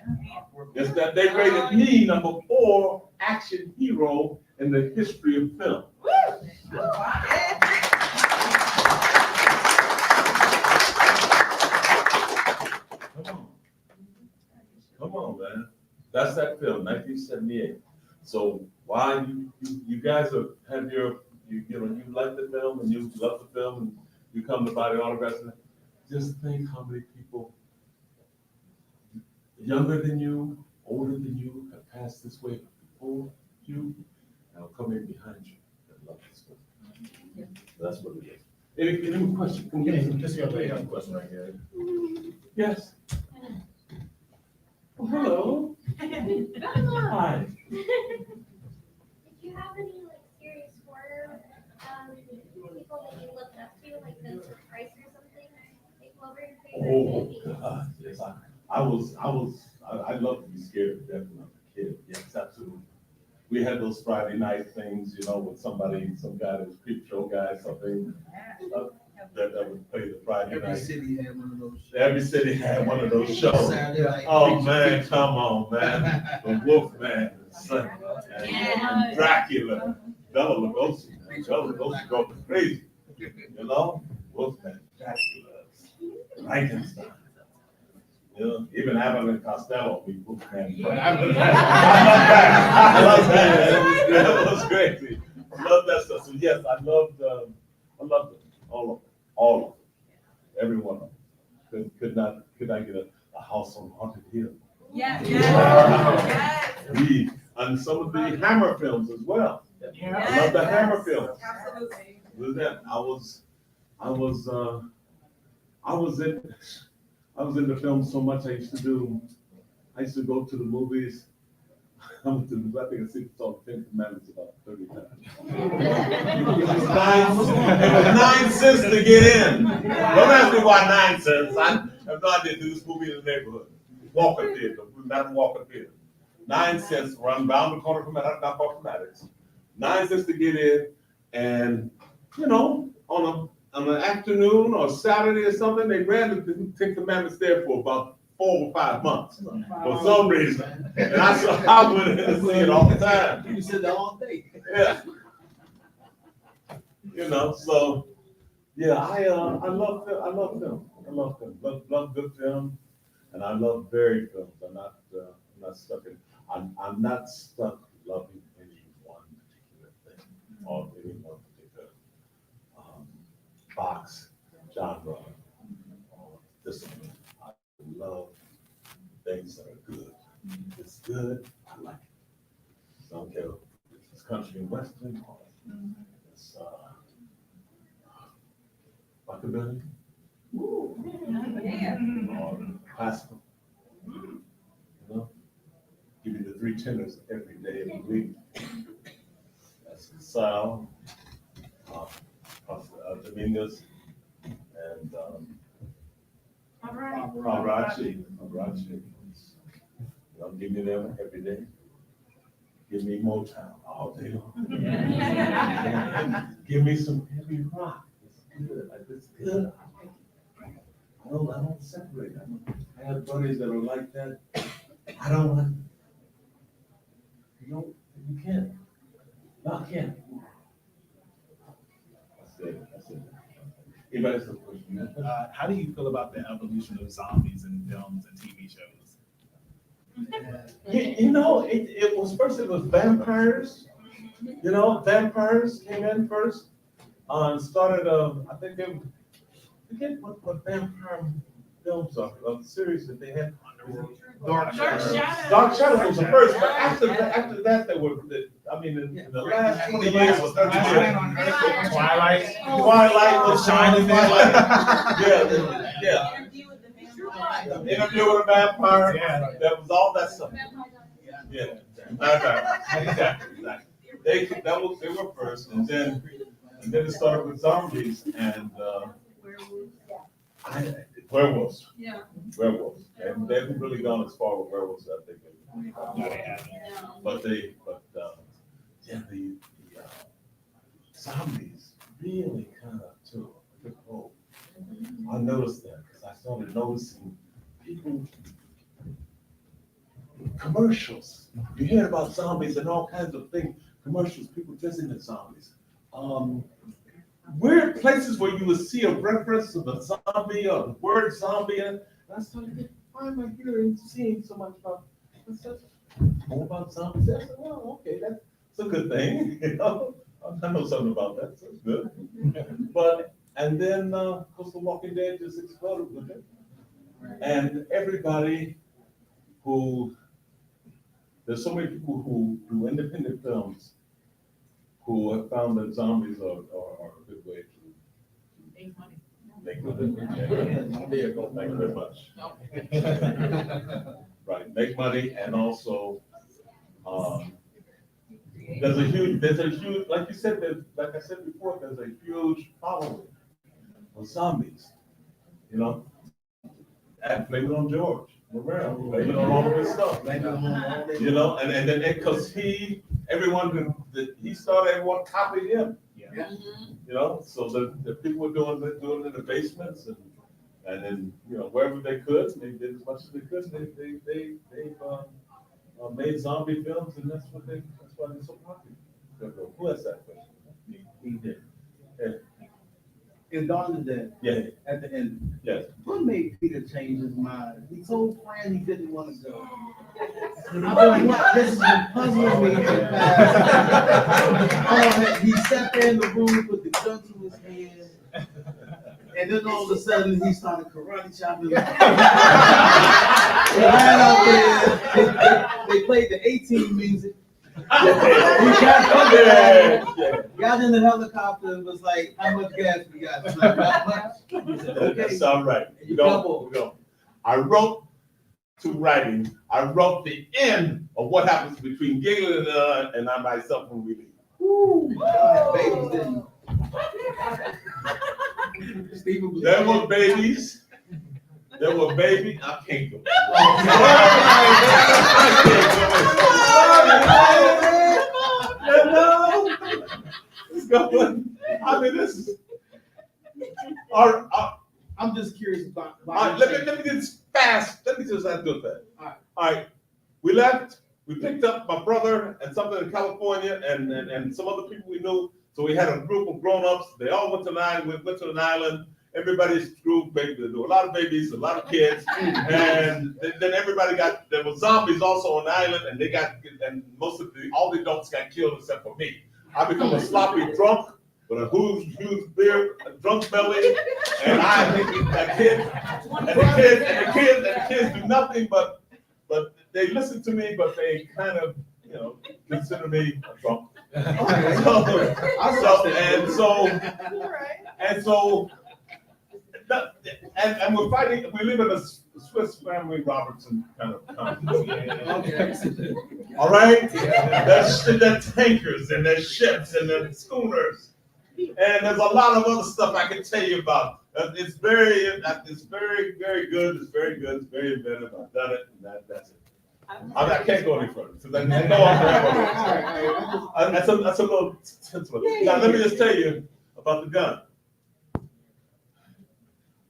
It's that they rated me number 4 action hero in the history of film. Come on, man. That's that film, 1978. So while you guys have your, you like the film and you love the film and you come to buy the autographs, just think how many people younger than you, older than you, have passed this way before you, and will come in behind you and love this film. That's what it is. Any question? Can we get This young lady has a question right here. Yes. Oh, hello. Hi. Did you have any like serious horror people that you looked up to, like Vincent Price or something? Like, what were your favorite Oh, movies? God, yes, I love to be scared to death when I was a kid. Yes, absolutely. We had those Friday night things, you know, with some guy that was creep show guy, something that would play the Friday Every night. city had one of those shows. Every city had one of those shows. Saturday night Oh, feature man, feature. come on, man. The Wolfman, and Dracula, Bela Lugosi. Bela Lugosi going crazy, you know? Wolfman, Dracula, Frankenstein. You know, even Abbott and Costello, we Wolfman. I love that. That was crazy. I love that stuff. So yes, I loved them, all of them, every one of them. Could not get a house on Haunted Hill. Yes. And some of the Hammer films as well. I love the Hammer films. Absolutely. With that, I was in the film so much. I used to go to the movies. I think I saw the 10 Commandments about 30 times. It was 9 cents to get in. Don't ask me why 9 cents. I have no idea. Do this movie in the neighborhood. Walker Theater, Madam Walker Theater. 9 cents, run down the corner from not far from Maddox. 9 cents to get in, and you know, on an afternoon or Saturday or something, they ran the 10 Commandments there for about 4 or 5 months for some reason. And I went in and see it all the time. You said that all day. Yeah. You know, so yeah, I love film. Love good film, and I love varied films. I'm not stuck in. I'm not stuck loving any one particular thing or any one particular box genre or discipline. I love things that are good. If it's good, I like it. So I don't care if it's country and western or it's rockabilly or classical. You know, give you the 3 tenors every day of the week. That's Sal, Dominguez, and Pavrachi. Give me them every day. Give me Motown all day long. Give me some heavy rock. It's good. It's good. I don't separate. I have buddies that are like that. I don't want, you can't. No, I can't. That's it. Anybody else have a question? How do you feel about the evolution of zombies in films and TV shows? It was first, it was vampires. Vampires came in first. Started, I think they, forget what vampire films are, series that they had. Dark Shadows. Dark Shadows was the first, but after that, they were, in the last 20 years was Twilight. Twilight was Shining. Yeah. Interview with the Vampire. Interview with a Vampire. Yeah. That was all that stuff. Yeah. Exactly. They were first, and then it started with zombies and werewolves. Yeah. Werewolves. And they haven't really gone as far with werewolves, I think. No, they haven't. But the zombies really kind of took hold. I noticed that because I started noticing people, commercials. You hear about zombies and all kinds of things, commercials, people dressing as zombies. Weird places where you would see a reference to the zombie or the word zombie, and I started thinking, why am I hearing, seeing so much about more about zombies? I said, well, okay, that's a good thing, I know something about that, so it's good. And then, of course, The Walking Dead just exploded with it. And everybody there's so many people who do independent films who have found that zombies are a good way to Make money. make money. Thank you very much. Right, make money, and also, there's a huge, like you said, like I said before, there's a huge following of zombies, and blame it on George Romero, blame it on all of his stuff, and then because he started, everyone copied him. So the people were doing it in the basements and then wherever they could, they did as much as they could. They made zombie films, and that's why they're so popular. Who has that question? He did. Yeah. In Dawn of the Dead, Yeah. at the end, Yes. what made Peter change his mind? He told Fran he didn't want to go. I've been, this has been puzzling me for the past. He sat there in the room with the gun to his hand, and then all of a sudden he started karate chopping. They ran out there. They played the 18 music. Got in the helicopter and was like, how much gas we got? It's like, not much. He said, okay. That's all right. You Go. I wrote the end of what happens between Galen and I myself when we leave. Babies didn't. Stephen was There were babies. I can't go. This is. I'm just curious about. Let me just fast. Let me just do that. All right. We left. We picked up my brother and something in California and some other people we knew. So we had a group of grown-ups. They all went to an island. Went to an island. Everybody's group, baby. There were a lot of babies, a lot of kids, and then everybody there were zombies also on the island, and all the adults got killed except for me. I become a sloppy drunk with a huge beer, a drunk belly, and the kids do nothing but they listen to me, but they kind of consider me a drunk. And we're fighting. We live in a Swiss Family Robertson kind of country. All right. There's tankers and there's ships and there's schooners, and there's a lot of other stuff I can tell you about. It's very good. It's very good. It's very inventive. I've done it, and that's it. I can't go any further because I know I'm that's a little sensitive. Now let me just tell you about the gun.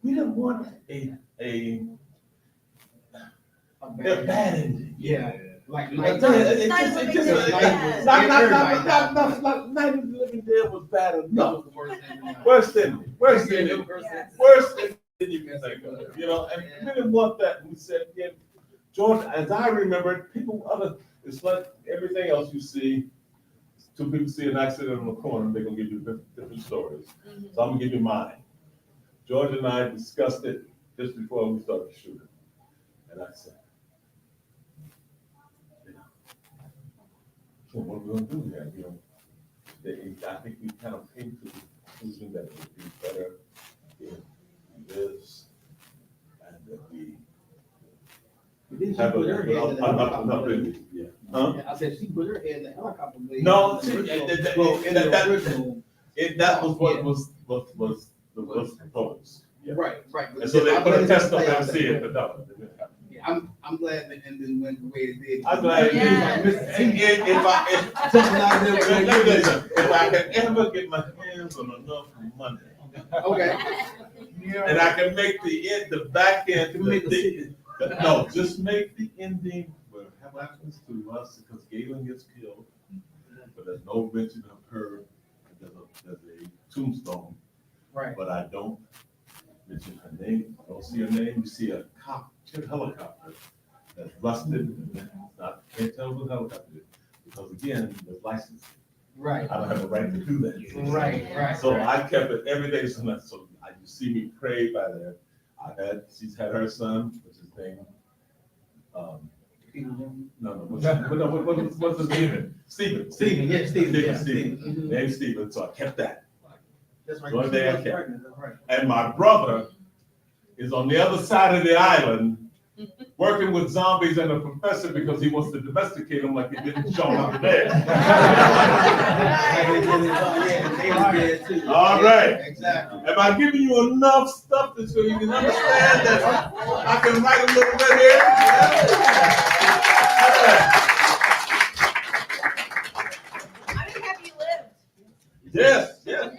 We didn't want a Abandoned. Yeah, like, I like. tell you, it Night just, of it the just, Living Dead. Night of the Living Dead was bad enough. Worse than. Worse than it. Worse than you can think of, you know, and we didn't want that. We said, yeah, George, as I remember it, it's like everything else you see. Two people see an accident on the corner, they're gonna give you different stories. So I'm gonna give you mine. George and I discussed it just before we started shooting. And I said, you know, so what are we gonna do here? You know, I think we kind of came to the conclusion that it would be better if we lives and that we Didn't she have put her head in the helicopter blade? yeah. Huh? I said she put her head in the helicopter blade. No, In see, the original- that- well, in that- the that- original. That was what was proposed. Yeah. Right, right. And so they I'm put a glad test it up didn't there play to out see that it, way. but no. it didn't happen. Yeah, I'm glad the ending went the way it did. I'm glad it Yes. did. If Something like that. let me tell you something. If I can ever get my hands on enough money, Okay. and I can make the back end, You make a no, just make the ending where what happens to us, because Galen gets killed, but there's no mention of her, there's a tombstone, Right. but I don't mention her name, I don't see her name, you see a helicopter that's rusted, can't tell what helicopter it is, because again, the license, Right. I don't have a right to do that. Right. So I kept it every day, so you see me pray by there. She's had her son, which is named, what's his name? Stephen, yeah, Stephen, yeah, Stephen. Stephen. Named Stephen, so I kept that. That's right. One She day I was kept- pregnant, that's right. And my brother is on the other side of the island, working with zombies and a professor because he wants to domesticate them like they didn't show up there. Yeah, they was dead too. All right. Exactly. Am I giving you enough stuff so you can understand that I can write a little bit here? I didn't have you lived. Yes, yes.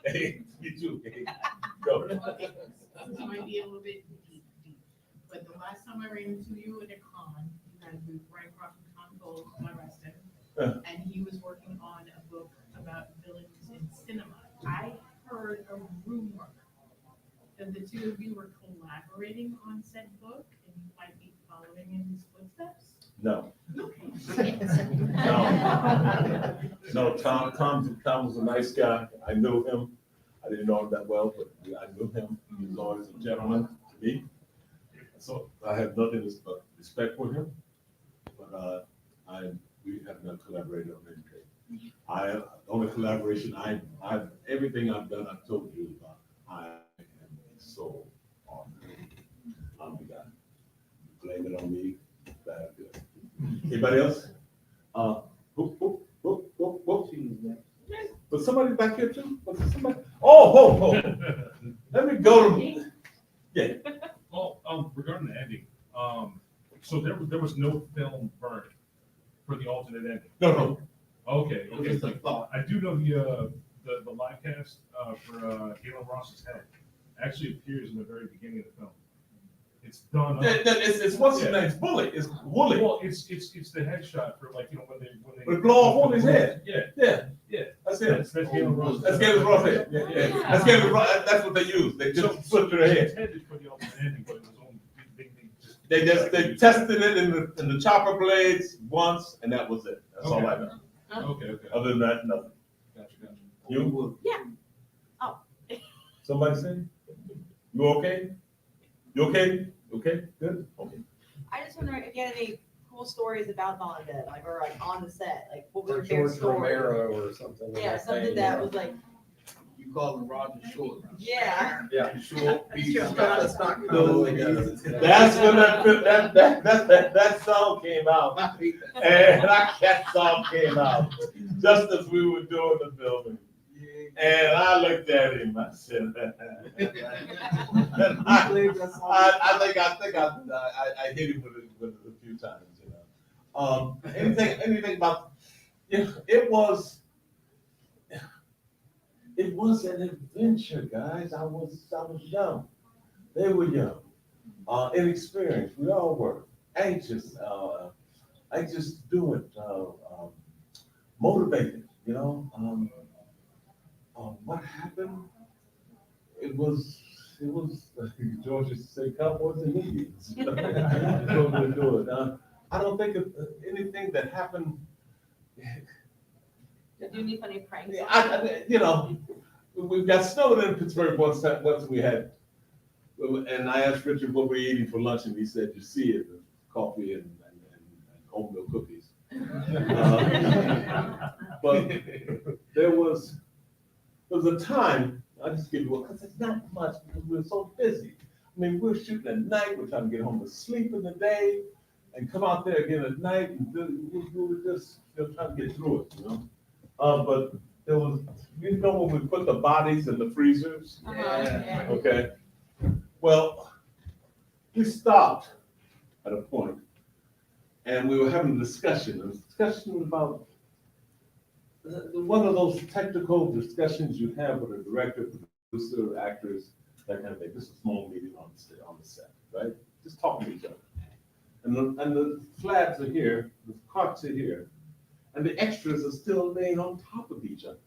Hey, me too. Hey, go. This might be a little bit deep, but the last time I ran into you at a con, you had a booth right across from Con Gold, my resident, and he was working on a book about villains in cinema. I heard a rumor that the two of you were collaborating on said book, and you might be following in his footsteps. No, Okay. no. Tom was a nice guy. I knew him. I didn't know him that well, but I knew him. He was always a gentleman to me. So I have nothing but respect for him. But we have not collaborated on anything. Only collaboration everything I've done, I've told you about. I am a soul on. I'm the guy. Blame it on me. Bad good. Anybody else? Whoop. Was somebody back here too? Was there somebody? Oh. Let me go to. Yeah. Well, regarding the ending, so there was no film burnt for the alternate ending. No. Okay. It was just a thought. I do know the live cast for Galen Ross's head actually appears in the very beginning of the film. It's done. It's what's his name? It's Bully. It's Wooly. Well, it's the headshot for like when they We blow off Wooly's head. Yeah. That's it. That's Galen Ross. That's Galen Ross head. Yeah. That's Galen Ross. That's what they use. They just flip through their head. Intended for the alternate ending, but it was only They tested it in the chopper blades once, and that was it. That's all I know. Okay. Other than that, nothing. Gotcha. You? Yeah. Oh. Somebody say? You okay? You okay? Okay? Good? Okay. I just wonder if you had any cool stories about Vonda, like, or like on the set, like what was Or your favorite George story? Romero or something. Yeah, something that was like, You call him Roger Short. yeah. Yeah. Short. That's not commonly done. That's when that song came out. And that song came out just as we were doing the filming. And I looked at him, I said, I hit him with it a few times, you know. Anything about, it was an adventure, guys. I was young. They were young, inexperienced. We all were. anxious. I just do it motivated, you know. What happened? It was George used to say cowboys and Indians. So we do it. I don't think of anything that happened. Did you do any funny pranks? You know, we got snowed in Pittsburgh once we had, and I asked Richard what we're eating for lunch, and he said, "You see it, coffee and oatmeal cookies." But there was a time, I'll just give you one, because it's not much, because we're so busy. I mean, we're shooting at night, we're trying to get home to sleep in the day, and come out there again at night, and we were just trying to get through it, you know? But there was, you know, when we put the bodies in the freezers? Yeah. Okay. Well, we stopped at a point, and we were having a discussion about one of those technical discussions you have with a director, producer, actors, that kind of thing. This is a small meeting on the set, right? Just talking to each other. And the flags are here, the carts are here, and the extras are still laying on top of each other.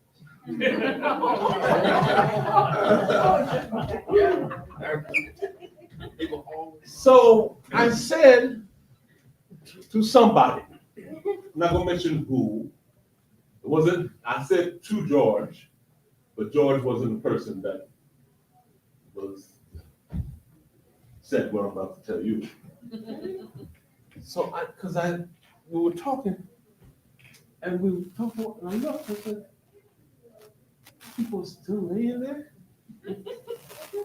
So I said to somebody, I'm not gonna mention who, it wasn't, I said to George, but George wasn't the person that said what I'm about to tell you. So we were talking, and I looked, I said, people are still laying there? I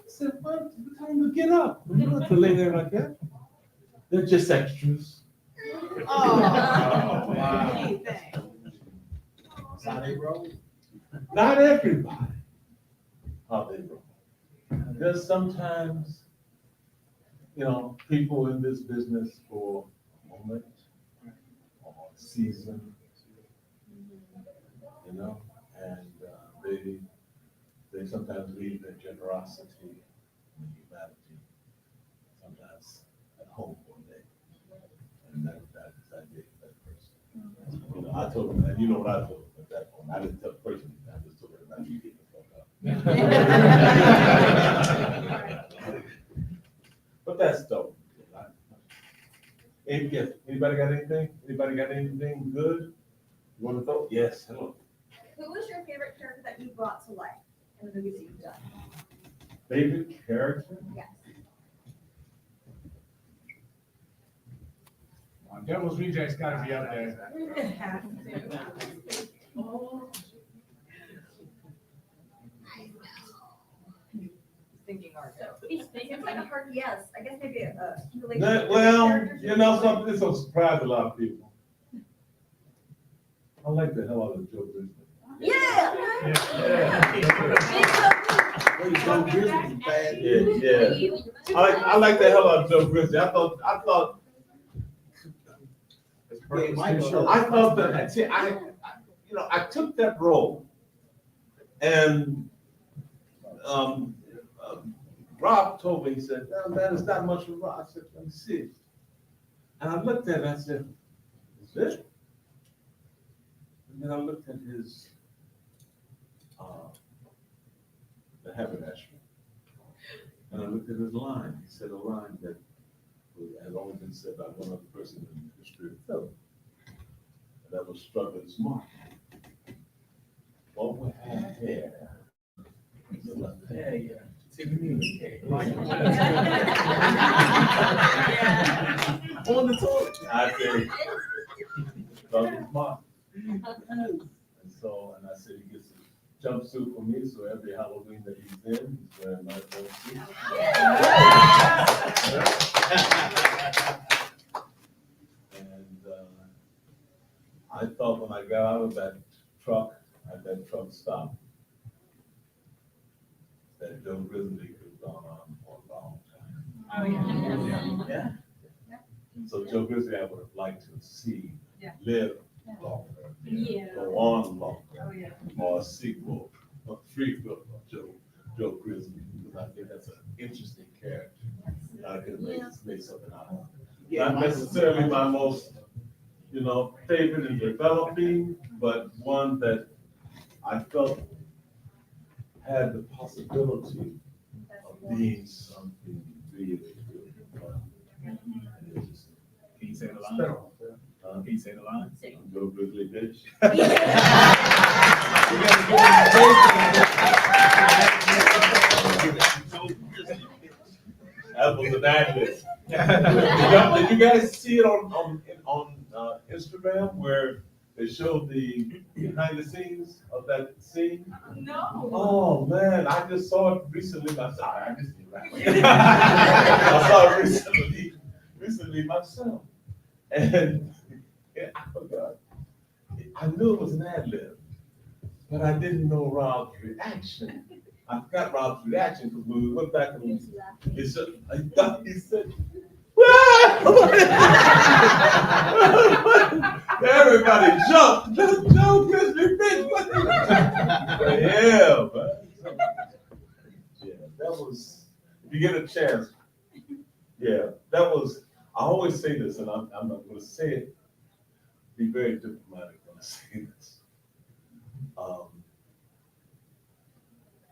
said, what? Tell them to get up. We don't have to lay there like that. They're just extras. Oh, wow. gee, thanks. How they roll? Not everybody. How they roll. There's sometimes, you know, people in this business for a moment or a season, you know, and they sometimes leave their generosity and humanity sometimes at home one day. And that gave that person. You know, I told him, and you know what I told him at that point. I didn't tell the person, I just told him, I need to get the fuck up. But that's dope. Anybody got anything? Anybody got anything good? You want to throw? Yes, hello. Who was your favorite character that you brought to life in the movies that you've done? Favorite character? Yes. Devil's Rejects gotta be up there. It has to. Oh. Thinking hard. It's like a hard yes. I guess maybe a Well, you know something, this will surprise a lot of people. I like the hell out of Joe Grizzly. Yeah. Joe Grizzly's bad. Yeah. I like the hell out of Joe Grizzly. I thought that, see, I took that role, and Rob told me, he said, "No, man, it's not much for Rob." I said, "Let me see it." And I looked at it, and I said, "Is this?" And then I looked at his, the haberdasher, and I looked at his line. He said a line that had only been said by one other person in the history of film. And that was struggling smart. What with her hair? Yeah. On the toilet. I said, struggling smart. And I said, he gets a jumpsuit for me, so every Halloween that he's in, he's wearing my jumpsuit. And I thought when I got out of that truck, at that truck stop, that Joe Grizzly could have gone on for a long time. Oh, yeah. Yeah. So Joe Grizzly, I would have liked to see live longer, go on longer, or a sequel, a prequel of Joe Grizzly, because I think that's an interesting character. I could have made something out of it. Not necessarily my most, favorite in developing, but one that I felt had the possibility of being something really, really fun. Can you say the line? Can you say the line? Go Grizzly bitch. That was an ad-lib. Did you guys see it on Instagram where they showed the behind the scenes of that scene? No. Oh man, I just saw it recently myself. I saw it recently myself, and I forgot. I knew it was an ad lib, but I didn't know Rob's reaction. I forgot Rob's reaction because when we went back and he said, everybody jumped. Joe Grizzly bitch. Yeah, man. Yeah, that was, if you get a chance, yeah, that was, I always say this, and I'm not going to say it, be very diplomatic when I say this.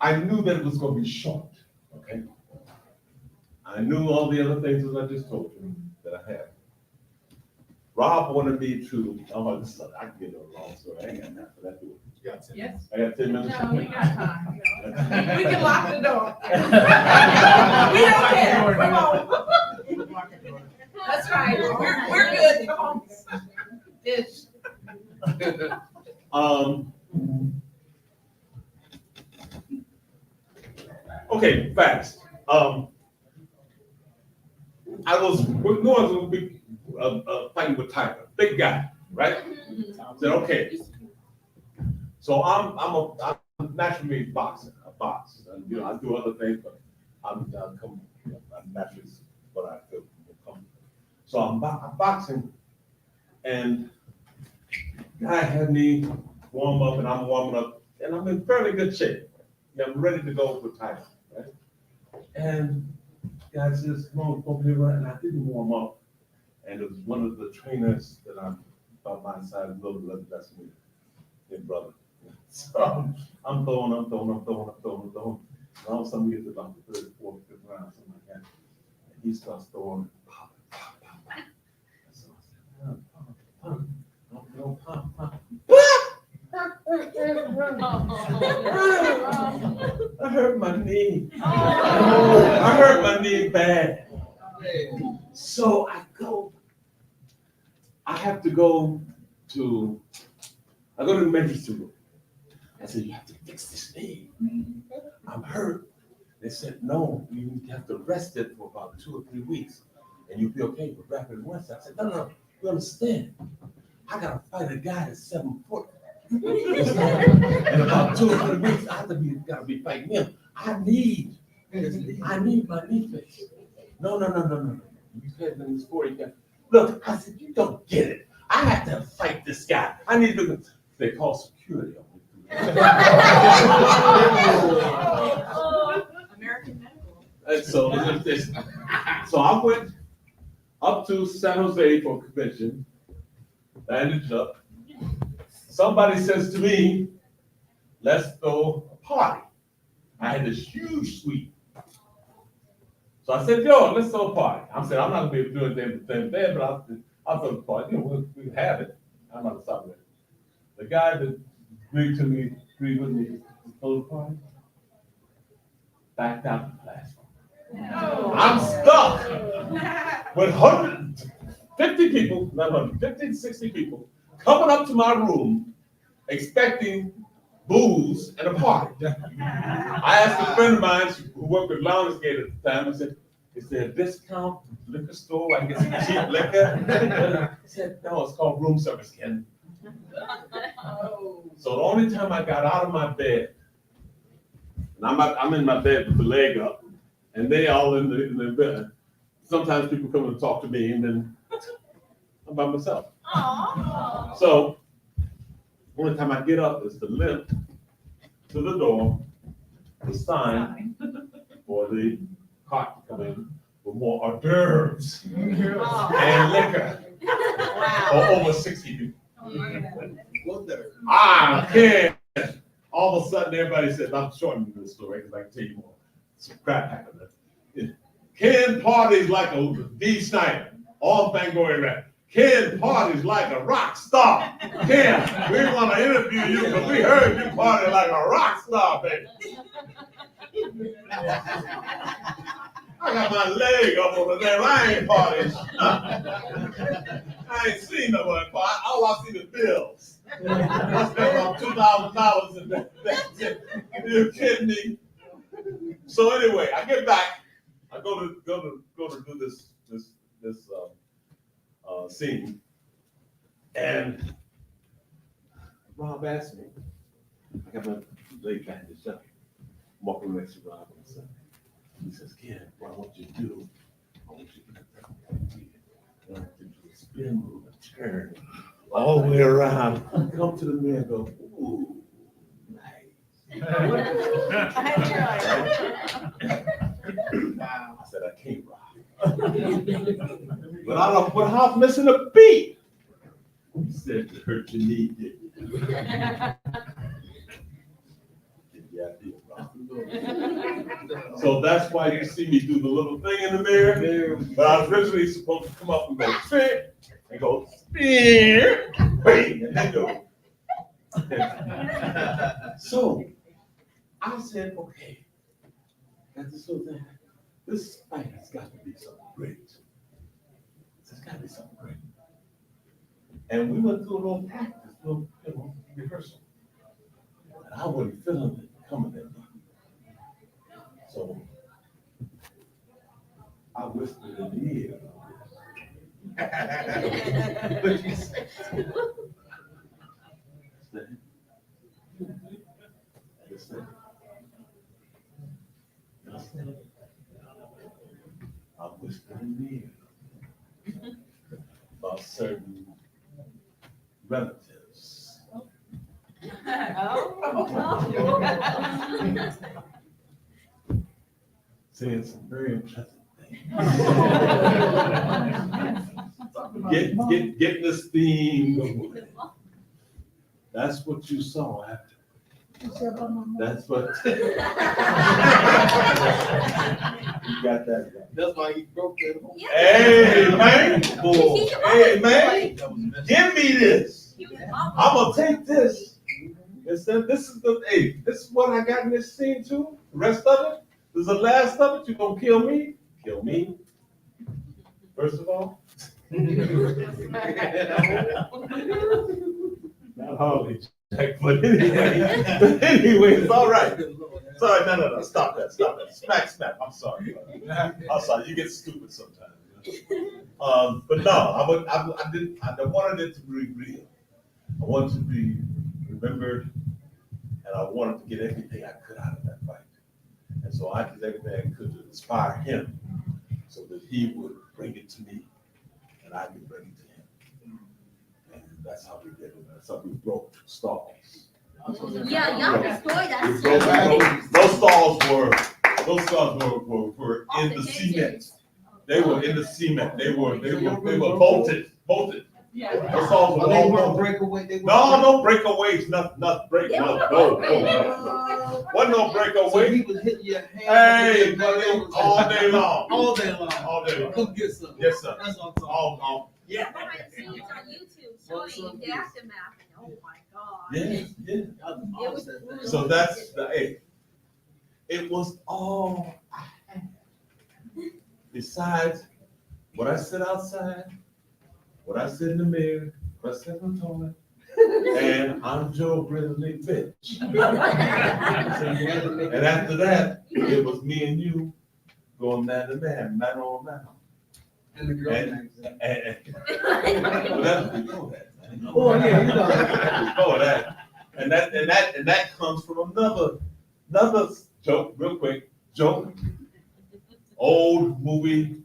I knew that it was going to be short, okay? I knew all the other things that I just told you that I had. Rob wanted me to, I can get a long story. I ain't got time for that. Yes. I got 10 minutes. No, we got time. We can lock the door. We don't care, come on. That's right, we're good, come on. Ish. Okay, fast. We're going to be fighting with Tiger, big guy, right? Said, okay. So I'm naturally boxing, I box, and I do other things, but I'm naturally what I feel comfortable. So I'm boxing, and guy had me warm up, and I'm warming up, and I'm in fairly good shape. Yeah, I'm ready to go for Tiger, right? And guy says, come on, come here, and I didn't warm up. And it was one of the trainers that I'm by my side, a little bit less than me, his brother. So I'm throwing. And all of a sudden we get to about the 3rd, 4th, 5th round, something like that. And he starts throwing, pop. So I said, pop. I hurt my knee. I hurt my knee bad. So I have to go to the emergency room. I said, you have to fix this knee. I'm hurt. They said, no, you have to rest it for about 2 or 3 weeks and you'll be okay with rapid once. I said, no, you understand. I gotta fight a guy that's 7 foot. In about 2 or 3 weeks, gotta be fighting him. I need my knee fixed. No. You can't do this for you. Look, I said, you don't get it. I have to fight this guy. I need to. They call security on me. American medical. And so I went up to San Jose for a convention, bandaged up. Somebody says to me, let's throw a party. I had this huge suite. So I said, yo, let's throw a party. I said, I'm not gonna be able to do anything the same day, but I'll throw the party. We can have it. I'm not stop it. The guy that agreed with me to throw the party, backed out the platform. No. I'm stuck with 150 people, not 150, 60 people coming up to my room expecting booze and a party. I asked a friend of mine who worked with Lionsgate at the time, I said, is there a discount liquor store where I can get some cheap liquor? He said, no, it's called room service, Ken. So the only time I got out of my bed, and I'm in my bed with the leg up, and they all in the bed. Sometimes people come and talk to me, and then I'm by myself. Aww. So the only time I get up is to limp to the door, the sign for the cart to come in, with more hors d'oeuvres Oh. and liquor Wow. for over 60 people. What the? Ken. All of a sudden, everybody said, I'm shortening this story because I can tell you more. Some crap happened. Ken parties like a D. Snyder on Fangoria Rap. Ken parties like a rock star. Ken, we want to interview you because we heard you party like a rock star, baby. I got my leg up over there. I ain't partying. I ain't seen nobody party. All I see the bills. I spent about $2,000 and that's it. You kidding me? So anyway, I get back. I go to do this scene, and Rob asked me. I got my leg bandaged up. I'm walking next to Rob and said, he says, Ken, what I want you to do, I want you to get that idea. I want you to do a spin move, a turn, all the way around. Come to the mirror and go, ooh, nice. I said, I can't rock. But I don't, but I was missing a beat. He said, you hurt your knee, didn't you? Yeah, I did, rock. So that's why you see me do the little thing in the mirror. But I was originally supposed to come up and go, spin, and go, spin, wait, and then go. So I said, okay, got this little thing. This fight has got to be something great. There's got to be something great. And we went through a little practice, a little rehearsal. And I wasn't feeling it coming at me. So I whispered in the ear. What you say? Listen. Listen. I whispered in the ear about certain relatives. Saying some very unpleasant things. Get this theme going. That's what you saw after. That's what. You got that right. That's why he broke that whole. Hey, man. Hey, man. Give me this. I'm gonna take this. This is this is what I got in this scene too. The rest of it, this is the last of it. You gonna kill me? Kill me. First of all. Not hardly, Jack, but anyway, it's all right. Sorry, no, stop that. Smack. I'm sorry. You get stupid sometimes. But no, I wanted it to be real. I wanted to be remembered, and I wanted to get everything I could out of that fight. And so I did everything I could to inspire him so that he would bring it to me and I could bring it to him. And that's how we did it. That's how we broke stalls. Yeah, y'all destroyed that. Those stalls were in the cement. They were in the cement. They were bolted. Yeah. Those stalls were all bolted. Breakaway. No breakaways. Nothing break. No. Wasn't no breakaway. So he was hitting your hand. Hey, buddy, all day long. All day long. All day long. Come get some. Yes, sir. That's what I'm talking All. Yeah. Behind the scenes on YouTube showing the aftermath. Oh my God. Yeah. It was So that's it was all I had. Besides what I said outside, what I said in the mirror, what I said on the toilet, and I'm Joe Brindley bitch. And after that, it was me and you going man to man on man. And the girl Well, that's before that. Oh, yeah, you know. Before that. And that comes from another joke, real quick, joke. Old movie,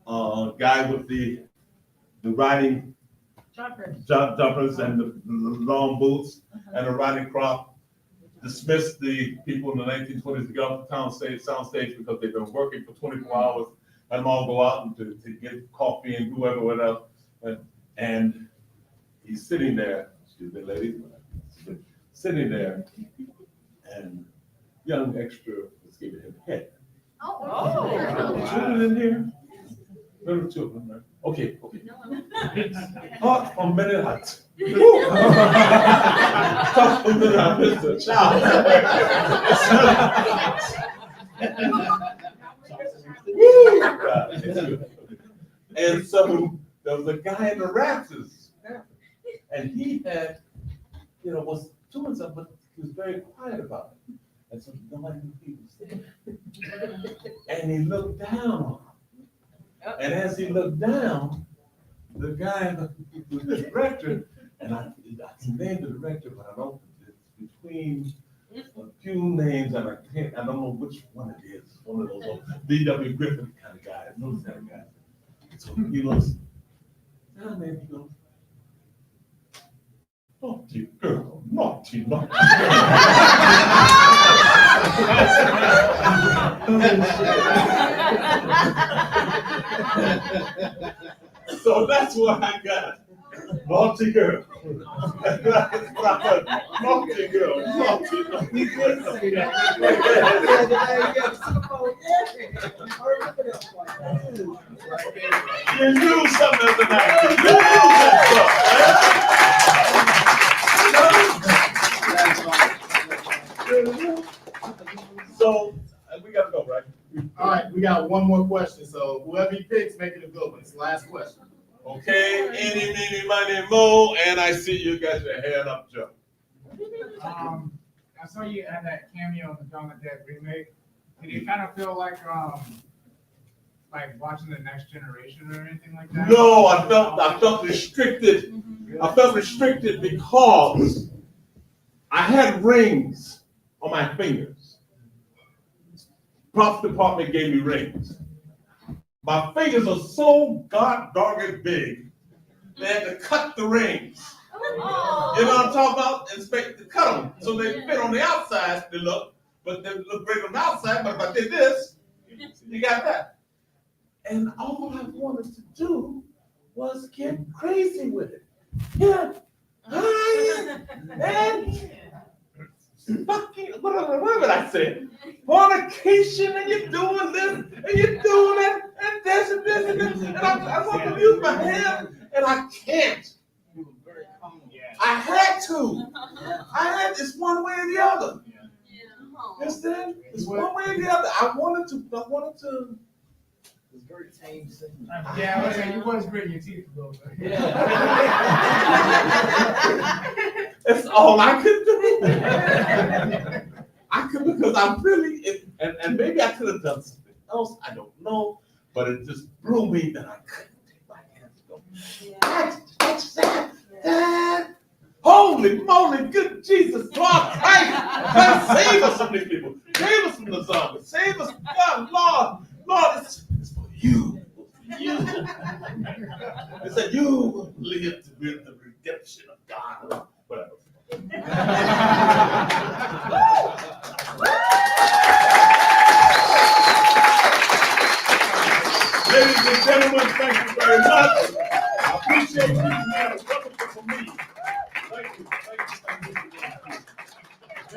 guy with the riding jumpers and the long boots and the riding crop dismissed the people in the 1920s to get off the sound stage because they've been working for 24 hours I'm all go out and to get coffee and whoever, whatever. And he's sitting there, excuse me, ladies, sitting there, and young extra was giving him head. Children in here? Little children, right? Okay. Hot from minute hot. Talk for a minute, I missed a child. And so there was a guy in the rafters, and he had, was doing something, but he was very quiet about it. And so nobody knew he was there. And he looked down. And as he looked down, the guy, the director, and I can name the director, but I don't, it's between a few names, and I don't know which one it is. One of those D.W. Griffin kind of guys, those kind of guys. So he looks down there, he goes, naughty girl, naughty. So that's what I got. Naughty girl. Naughty girl. Naughty. He did say that. You knew something as an actor. You knew that stuff. So we gotta go, right? All right, we got one more question. So whoever he picks, make it a good one. It's the last question. Okay, eeny, meeny, miny, mo, and I see you got your hand up, Joe. I saw you had that cameo in the Dawn of Dead remake. Did you kind of feel like watching the Next Generation or anything like that? No, I felt restricted. I felt restricted because I had rings on my fingers. Props department gave me rings. My fingers are so god-dogged big, they had to cut the rings. You know what I'm talking about? And to cut them so they fit on the outside, they look, but they look great on the outside, but if I did this, you got that. And all I wanted to do was get crazy with it. Yeah. And fucking, what did I say? Fornication, and you're doing this, and you're doing that, and this, and this, and this. And I want to use my hand, and I can't. I had to. It's one way or the other. Understand? It's one way or the other. I wanted to. It's very tame. Yeah, I was saying you was gritting your teeth a little bit. That's all I could do. I could, because I'm really, and maybe I could have done something else. I don't know, but it just blew me that I couldn't take my hands go. That. Holy moly, good Jesus, God Christ, save us from these people. Save us from the zombies. Save us, God, Lord, it's for you. You. It said you will live to build the redemption of God. Whatever. Ladies and gentlemen, thank you very much. I appreciate you. Man, it's wonderful for me.